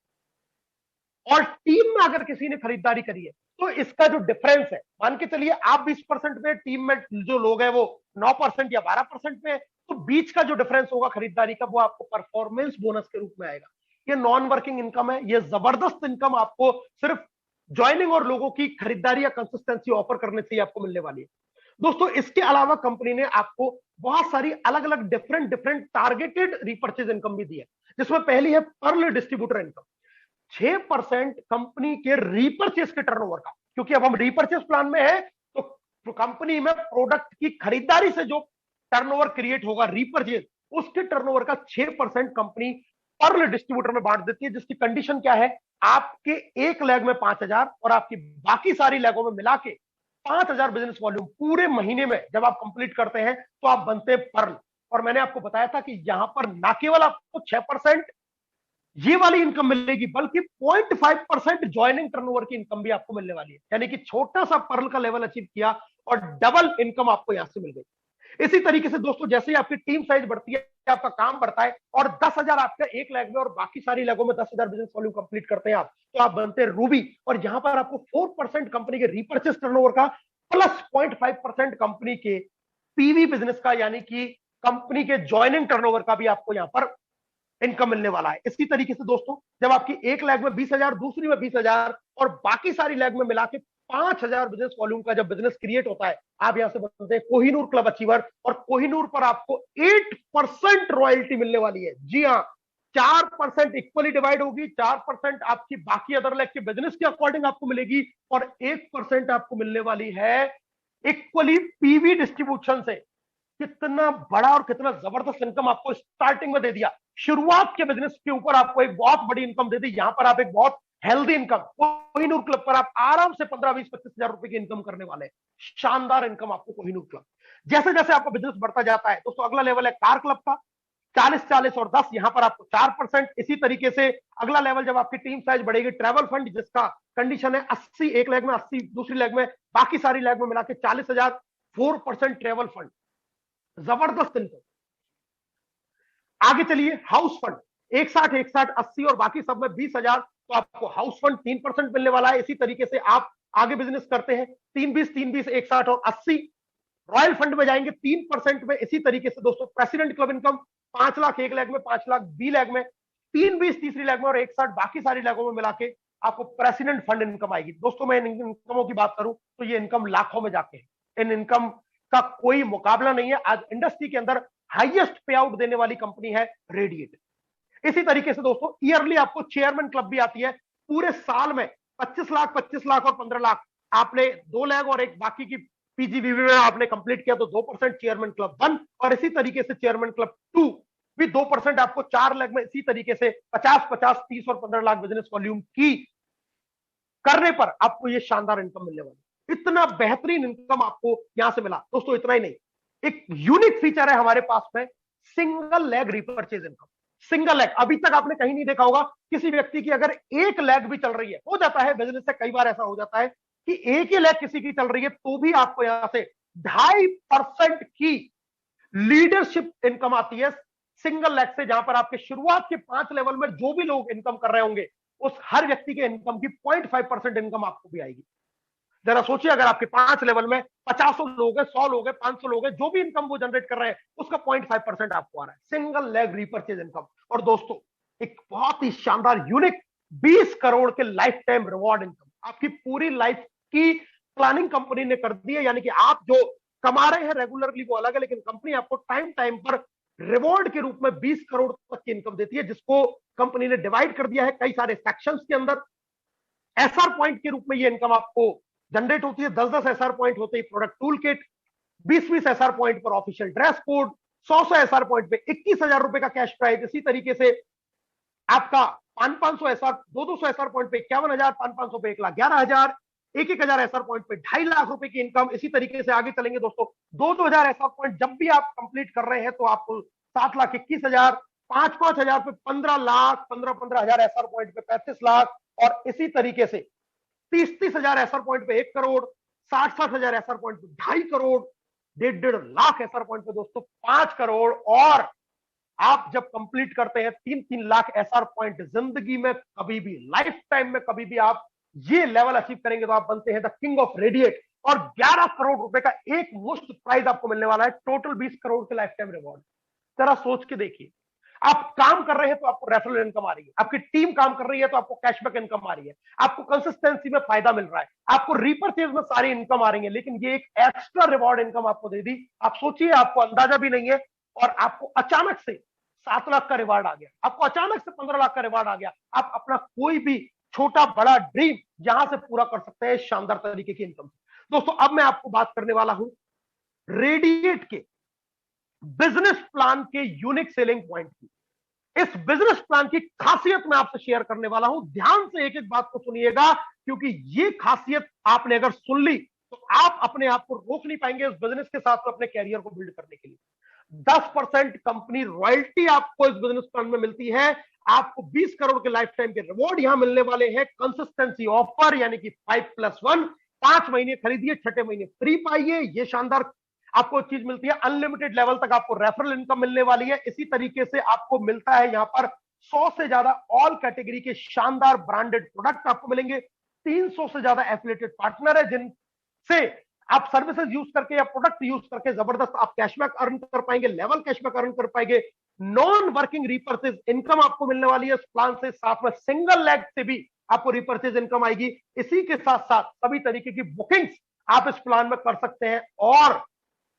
और टीम में अगर किसी ने खरीदारी करी है तो इसका जो डिफरेंस है, मान के चलिए आप 20% पे, टीम में जो लोग हैं वो 9% या 12% पे, तो बीच का जो डिफरेंस होगा खरीदारी का वो आपको परफॉर्मेंस बोनस के रूप में आएगा। ये नॉन वर्किंग इनकम है, ये जबरदस्त इनकम आपको सिर्फ ज्वाइनिंग और लोगों की खरीदारी या कंसिस्टेंसी ऑफर करने से ही आपको मिलने वाली है। दोस्तों इसके अलावा कंपनी ने आपको बहुत सारी अलग अलग different different targeted repurchase income भी दी है, जिसमें पहली है पर्ल डिस्ट्रीब्यूटर इनकम। 6% कंपनी के रीपर्चेस के टर्नओवर का, क्योंकि अब हम रीपर्चेस प्लान में है तो कंपनी में प्रोडक्ट की खरीदारी से जो टर्नओवर क्रिएट होगा रीपर्चेस, उसके टर्नओवर का 6% कंपनी पर्ल डिस्ट्रीब्यूटर में बांट देती है, जिसकी कंडीशन क्या है, आपके एक लेग में 5,000 और आपकी बाकी सारी लेगों में मिला के 5,000 बिजनेस वॉल्यूम पूरे महीने में जब आप कंप्लीट करते हैं तो आप बनते हैं पर्ल। और मैंने आपको बताया था कि यहां पर ना केवल आपको 6% ये वाली इनकम मिलेगी बल्कि 0.5% ज्वाइनिंग टर्नओवर की इनकम भी आपको मिलने वाली है, यानी कि छोटा सा पर्ल का लेवल अचीव किया और डबल इनकम आपको यहां से मिल गई। इसी तरीके से दोस्तों जैसे ही आपकी टीम साइज बढ़ती है, आपका काम बढ़ता है और 10,000 आपका एक लेग में और बाकी सारी लेगों में 10,000 बिजनेस वॉल्यूम कंप्लीट करते हैं आप, तो आप बनते हैं रूबी। और यहां पर आपको 4% कंपनी के रीपर्चेस टर्नओवर का प्लस 0.5% कंपनी के पीवी बिजनेस का, यानी कि कंपनी के ज्वाइनिंग टर्नओवर का भी आपको यहां पर इनकम मिलने वाला है। इसी तरीके से दोस्तों जब आपकी एक लेग में 20,000, दूसरी में 20,000 और बाकी सारी लेग में मिला के 5,000 बिजनेस वॉल्यूम का जब बिजनेस क्रिएट होता है, आप यहां से बनते हैं कोहिनूर क्लब अचीवर, और कोहिनूर पर आपको 8% रॉयल्टी मिलने वाली है। जी हाँ, 4% इक्वली डिवाइड होगी, 4% आपकी बाकी अदर लेग के बिजनेस के अकॉर्डिंग आपको मिलेगी, और 1% आपको मिलने वाली है इक्वली पीवी डिस्ट्रीब्यूशन से। कितना बड़ा और कितना जबरदस्त इनकम आपको स्टार्टिंग में दे दिया, शुरुआत के बिजनेस के ऊपर आपको एक बहुत बड़ी इनकम दे दी। यहां पर आप एक बहुत हेल्दी इनकम, कोहिनूर क्लब पर आप आराम से 15, 20, 25,000 रुपए की इनकम करने वाले हैं। शानदार इनकम आपको कोहिनूर क्लब। जैसे जैसे आपका बिजनेस बढ़ता जाता है दोस्तों, अगला लेवल है कार क्लब का, 40, 40 और 10, यहां पर आपको 4%। इसी तरीके से अगला लेवल जब आपकी टीम साइज बढ़ेगी, ट्रैवल फंड जिसका कंडीशन है 80 एक लेग में, 80 दूसरी लेग में, बाकी सारी लेग में मिला के 40,000, 4% ट्रैवल फंड, जबरदस्त इनकम। आगे चलिए हाउस फंड, 61, 61, 80 और बाकी सब में 20,000, तो आपको हाउस फंड 3% मिलने वाला है। इसी तरीके से आप आगे बिजनेस करते हैं 3-20, 3-20, 61 और 80, रॉयल फंड में जाएंगे 3% में। इसी तरीके से दोस्तों प्रेसिडेंट क्लब इनकम 5 लाख एक लेग में, 5 लाख बी लेग में, 3-20 तीसरी लेग में और 61 बाकी सारी लेगों में मिला के आपको प्रेसिडेंट फंड इनकम आएगी। दोस्तों मैं इन इनकमों की बात करूं तो ये इनकम लाखों में जाके है, इन इनकम का कोई मुकाबला नहीं है। आज इंडस्ट्री के अंदर हाईएस्ट पे आउट देने वाली कंपनी है रेडिएट। इसी तरीके से दोस्तों ईयरली आपको चेयरमैन क्लब भी आती है, पूरे साल में 25 लाख, 25 लाख और 15 लाख, आपने 2 लेग और एक बाकी की पीजीबीवी में आपने कंप्लीट किया तो 2% चेयरमैन क्लब 1, और इसी तरीके से चेयरमैन क्लब 2 भी 2% आपको 4 लेग में, इसी तरीके से 50, 50, 30 और 15 लाख बिजनेस वॉल्यूम की करने पर आपको ये शानदार इनकम मिलने वाली। इतना बेहतरीन इनकम आपको यहां से मिला। दोस्तों इतना ही नहीं, एक यूनिक फीचर है हमारे पास में, single leg repurchase income. Single leg, अभी तक आपने कहीं नहीं देखा होगा किसी व्यक्ति की अगर एक लेग भी चल रही है, हो जाता है बिजनेस से कई बार ऐसा हो जाता है कि एक ही लेग किसी की चल रही है, तो भी आपको यहां से 2.5% की लीडरशिप इनकम आती है सिंगल लेग से, जहां पर आपके शुरुआत के 5 लेवल में जो भी लोग इनकम कर रहे होंगे, उस हर व्यक्ति के इनकम की 0.5% इनकम आपको भी आएगी। जरा सोचिए, अगर आपके 5 लेवल में 50 लोग हैं, 100 लोग हैं, 500 लोग हैं, जो भी इनकम वो जनरेट कर रहे हैं, उसका 0.5% आपको आ रहा है, सिंगल लेग रीपर्चेज इनकम। और दोस्तों, एक बहुत ही शानदार यूनिक 20 करोड़ के लाइफ टाइम रिवॉर्ड इनकम आपकी पूरी लाइफ की प्लानिंग कंपनी ने कर दी है। यानी कि आप जो कमा रहे हैं रेगुलरली वो अलग है, लेकिन कंपनी आपको टाइम टाइम पर रिवॉर्ड के रूप में 20 करोड़ तक की इनकम देती है, जिसको कंपनी ने डिवाइड कर दिया है कई सारे सेक्शंस के अंदर। एसआर पॉइंट के रूप में ये इनकम आपको जनरेट होती है। 10-10 एसआर पॉइंट होते हैं product tool kit, 20-20 SR point पर official dress code, 100 SR point पे 21,000 रुपए का कैश प्राइज। इसी तरीके से आपका 500 एसआर, 200 एसआर पॉइंट पे 51,000, 500 पे 1,11,000, 1,000 एसआर पॉइंट पे 2.5 लाख रुपए की इनकम। इसी तरीके से आगे चलेंगे दोस्तों, 2,000 एसआर पॉइंट जब भी आप कंप्लीट कर रहे हैं तो आपको 7,21,000, 5,000 पे 15 लाख, 15,000 एसआर पॉइंट पे 35 लाख, और इसी तरीके से 30,000 एसआर पॉइंट पे 1 करोड़, 60,000 एसआर पॉइंट पे 2.5 करोड़, 1.5 लाख एसआर पॉइंट पे दोस्तों 5 करोड़। और आप जब कंप्लीट करते हैं 3-3 लाख एसआर पॉइंट, जिंदगी में कभी भी, लाइफ टाइम में कभी भी आप ये लेवल अचीव करेंगे तो आप बनते हैं द किंग ऑफ रेडिएट। और 11 करोड़ रुपए का एक मुश्त प्राइज आपको मिलने वाला है, टोटल 20 करोड़ के लाइफ टाइम रिवॉर्ड। जरा सोच के देखिए, आप काम कर रहे हैं तो आपको रेफरल इनकम आ रही है, आपकी टीम काम कर रही है तो आपको कैशबैक इनकम आ रही है, आपको कंसिस्टेंसी में फायदा मिल रहा है, आपको रीपर्चेज में सारी इनकम आ रही है, लेकिन ये एक एक्स्ट्रा रिवॉर्ड इनकम आपको दे दी। आप सोचिए, आपको अंदाजा भी नहीं है, और आपको अचानक से 7 लाख का रिवार्ड आ गया, आपको अचानक से 15 लाख का रिवार्ड आ गया। आप अपना कोई भी छोटा बड़ा ड्रीम यहां से पूरा कर सकते हैं शानदार तरीके की इनकम। दोस्तों, अब मैं आपको बात करने वाला हूं रेडिएट के बिजनेस प्लान के यूनिक सेलिंग पॉइंट की। इस बिजनेस प्लान की खासियत मैं आपसे शेयर करने वाला हूं, ध्यान से एक एक बात को सुनिएगा, क्योंकि ये खासियत आपने अगर सुन ली तो आप अपने आप को रोक नहीं पाएंगे इस बिजनेस के साथ अपने कैरियर को बिल्ड करने के लिए। 10% कंपनी रॉयल्टी आपको इस बिजनेस प्लान में मिलती है, आपको 20 करोड़ के लाइफ टाइम के रिवॉर्ड यहां मिलने वाले हैं, कंसिस्टेंसी ऑफर यानी कि 5+1, 5 महीने खरीदिए, 6ठे महीने फ्री पाइए, ये शानदार आपको चीज मिलती है। अनलिमिटेड लेवल तक आपको रेफरल इनकम मिलने वाली है। इसी तरीके से आपको मिलता है यहां पर 100 से ज्यादा ऑल कैटेगरी के शानदार ब्रांडेड प्रोडक्ट आपको मिलेंगे। 300 से ज्यादा एफिलिएटेड पार्टनर है जिनसे आप सर्विसेज यूज करके या प्रोडक्ट यूज करके जबरदस्त आप कैशबैक अर्न कर पाएंगे, लेवल कैशबैक अर्न कर पाएंगे। नॉन वर्किंग रिपर्चेज इनकम आपको मिलने वाली है इस प्लान से, साथ में सिंगल लेग से भी आपको रिपर्चेज इनकम आएगी। इसी के साथ साथ सभी तरीके की बुकिंग्स आप इस प्लान में कर सकते हैं, और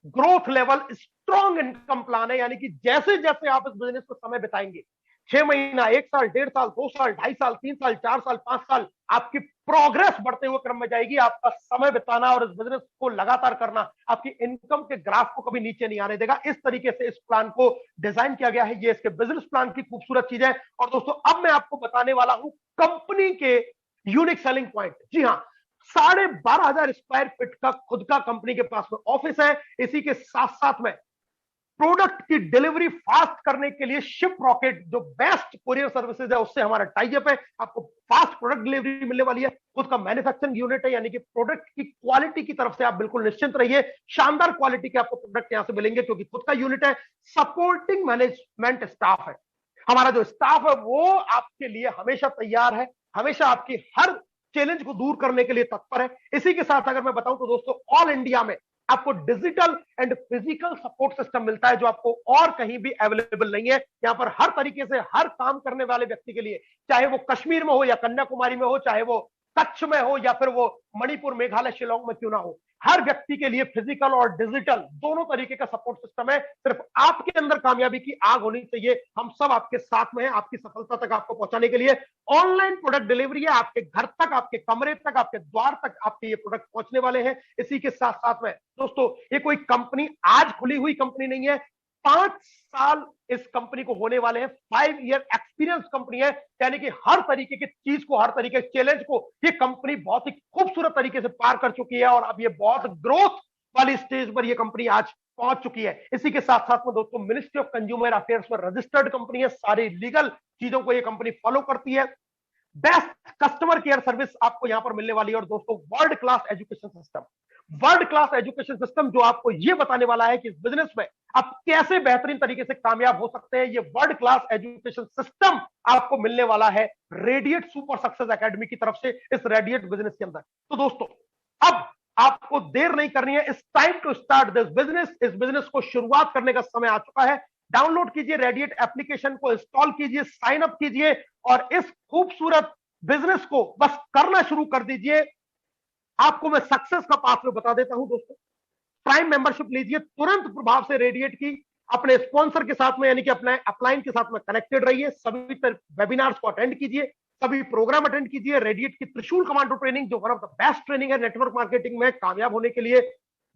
growth level strong income plan है, यानी कि जैसे जैसे आप इस बिजनेस में समय बिताएंगे, 6 महीना, 1 साल, 1.5 साल, 2 साल, 2.5 साल, 3 साल, 4 साल, 5 साल, आपकी प्रोग्रेस बढ़ते हुए क्रम में जाएगी। आपका समय बिताना और इस बिजनेस को लगातार करना आपकी इनकम के ग्राफ को कभी नीचे नहीं आने देगा। इस तरीके से इस प्लान को डिजाइन किया गया है, ये इसके बिजनेस प्लान की खूबसूरत चीज है। और दोस्तों, अब मैं आपको बताने वाला हूं कंपनी के यूनिक सेलिंग पॉइंट। जी हाँ, 12,500 स्क्वायर फीट का खुद का कंपनी के पास में ऑफिस है। इसी के साथ साथ में प्रोडक्ट की डिलीवरी फास्ट करने के लिए शिप रॉकेट जो बेस्ट कुरियर सर्विसेज है उससे हमारा टाई अप है। आपको फास्ट प्रोडक्ट डिलीवरी मिलने वाली है, खुद का मैन्युफैक्चरिंग यूनिट है, यानी कि प्रोडक्ट की क्वालिटी की तरफ से आप बिल्कुल निश्चिंत रहिए। शानदार क्वालिटी के आपको प्रोडक्ट यहां से मिलेंगे क्योंकि खुद का यूनिट है। सपोर्टिंग मैनेजमेंट स्टाफ है, हमारा जो स्टाफ है वो आपके लिए हमेशा तैयार है, हमेशा आपकी हर चैलेंज को दूर करने के लिए तत्पर है। इसी के साथ अगर मैं बताऊं तो दोस्तों, ऑल इंडिया में आपको digital and physical support system मिलता है जो आपको और कहीं भी अवेलेबल नहीं है। यहां पर हर तरीके से हर काम करने वाले व्यक्ति के लिए, चाहे वो कश्मीर में हो या कन्याकुमारी में हो, चाहे वो कच्छ में हो या फिर वो मणिपुर, मेघालय, शिलोंग में क्यों ना हो, हर व्यक्ति के लिए फिजिकल और डिजिटल दोनों तरीके का सपोर्ट सिस्टम है। सिर्फ आपके अंदर कामयाबी की आग होनी चाहिए, हम सब आपके साथ में हैं आपकी सफलता तक आपको पहुंचाने के लिए। ऑनलाइन प्रोडक्ट डिलीवरी है, आपके घर तक, आपके कमरे तक, आपके द्वार तक आपके ये प्रोडक्ट पहुंचने वाले हैं। इसी के साथ साथ में दोस्तों, ये कोई कंपनी आज खुली हुई कंपनी नहीं है, 5 साल इस कंपनी को होने वाले हैं, 5 ईयर एक्सपीरियंस कंपनी है, यानी कि हर तरीके की चीज को, हर तरीके के चैलेंज को ये कंपनी बहुत ही खूबसूरत तरीके से पार कर चुकी है और अब ये बहुत ग्रोथ वाली स्टेज पर यह कंपनी आज पहुंच चुकी है। इसी के साथ साथ में दोस्तों मिनिस्ट्री ऑफ कंज्यूमर अफेयर्स में रजिस्टर्ड कंपनी है, सारी लीगल चीजों को यह कंपनी फॉलो करती है। बेस्ट कस्टमर केयर सर्विस आपको यहां पर मिलने वाली है। और दोस्तों world class education system, world class education system जो आपको यह बताने वाला है कि इस बिजनेस में आप कैसे बेहतरीन तरीके से कामयाब हो सकते हैं, ये वर्ल्ड क्लास एजुकेशन सिस्टम आपको मिलने वाला है रेडिएट सुपर सक्सेस एकेडमी की तरफ से इस रेडिएट बिजनेस के अंदर। तो दोस्तों अब आपको देर नहीं करनी है, it's time to start this business. इस बिजनेस को शुरुआत करने का समय आ चुका है। डाउनलोड कीजिए रेडिएट एप्लीकेशन को, इंस्टॉल कीजिए, साइन अप कीजिए और इस खूबसूरत बिजनेस को बस करना शुरू कर दीजिए। आपको मैं सक्सेस का पाथवे बता देता हूं दोस्तों। प्राइम मेंबरशिप लीजिए, तुरंत प्रभाव से रेडिएट की अपने स्पॉन्सर के साथ में यानी कि अपने अपलाइन के साथ में कनेक्टेड रहिए। सभी वेबिनार्स को अटेंड कीजिए, सभी प्रोग्राम अटेंड कीजिए। रेडिएट की त्रिशूल कमांडो ट्रेनिंग जो one of the best training है नेटवर्क मार्केटिंग में कामयाब होने के लिए,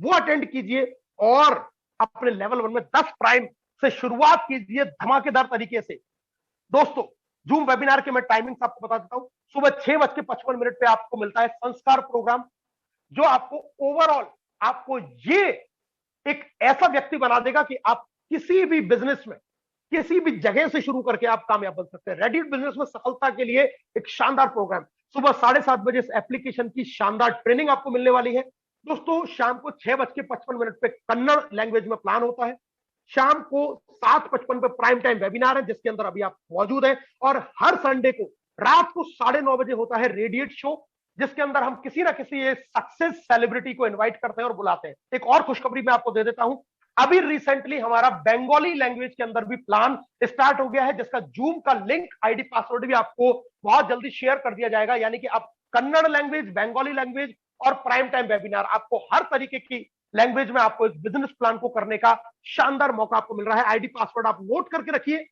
वो अटेंड कीजिए और अपने लेवल 1 में 10 प्राइम से शुरुआत कीजिए धमाकेदार तरीके से। दोस्तों जूम वेबिनार के मैं टाइमिंग्स आपको बता देता हूं। सुबह 6:55 पे आपको मिलता है संस्कार प्रोग्राम, जो आपको ओवरऑल आपको ये एक ऐसा व्यक्ति बना देगा कि आप किसी भी बिजनेस में किसी भी जगह से शुरू करके आप कामयाब बन सकते हैं। रेडिएट बिजनेस में सफलता के लिए एक शानदार प्रोग्राम, सुबह 7:30 बजे इस एप्लीकेशन की शानदार ट्रेनिंग आपको मिलने वाली है। दोस्तों शाम को 6:55 पे कन्नड़ लैंग्वेज में प्लान होता है। शाम को 7:55 पे प्राइम टाइम वेबिनार है जिसके अंदर अभी आप मौजूद हैं। और हर संडे को रात को 9:30 बजे होता है रेडिएट शो, जिसके अंदर हम किसी ना किसी सक्सेस सेलिब्रिटी को इनवाइट करते हैं और बुलाते हैं। एक और खुशखबरी मैं आपको दे देता हूं, अभी रिसेंटली हमारा बंगाली लैंग्वेज के अंदर भी प्लान स्टार्ट हो गया है, जिसका जूम का लिंक, आईडी, पासवर्ड भी आपको बहुत जल्दी शेयर कर दिया जाएगा। यानी कि आप कन्नड़ लैंग्वेज, बंगाली लैंग्वेज और प्राइम टाइम वेबिनार, आपको हर तरीके की लैंग्वेज में आपको इस बिजनेस प्लान को करने का शानदार मौका आपको मिल रहा है। आईडी पासवर्ड आप नोट करके रखिए।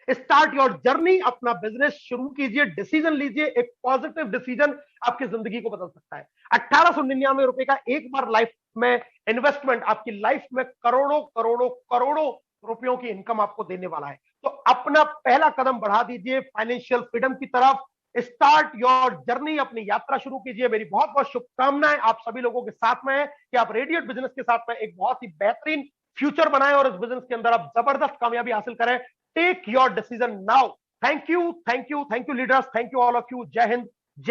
स्टार्ट योर जर्नी, अपना बिजनेस शुरू कीजिए, डिसीजन लीजिए। एक पॉजिटिव डिसीजन आपकी जिंदगी को बदल सकता है। 1899 रुपए का एक बार लाइफ में इन्वेस्टमेंट आपकी लाइफ में करोड़ों करोड़ों करोड़ों रुपयों की इनकम आपको देने वाला है। तो अपना पहला कदम बढ़ा दीजिए फाइनेंशियल फ्रीडम की तरफ। स्टार्ट योर जर्नी, अपनी यात्रा शुरू कीजिए। मेरी बहुत बहुत शुभकामनाएं आप सभी लोगों के साथ में है कि आप रेडिएट बिजनेस के साथ में एक बहुत ही बेहतरीन फ्यूचर बनाएं और इस बिजनेस के अंदर आप जबरदस्त कामयाबी हासिल करें। Take your decision now. Thank you leaders, thank you all of you. जय हिंद,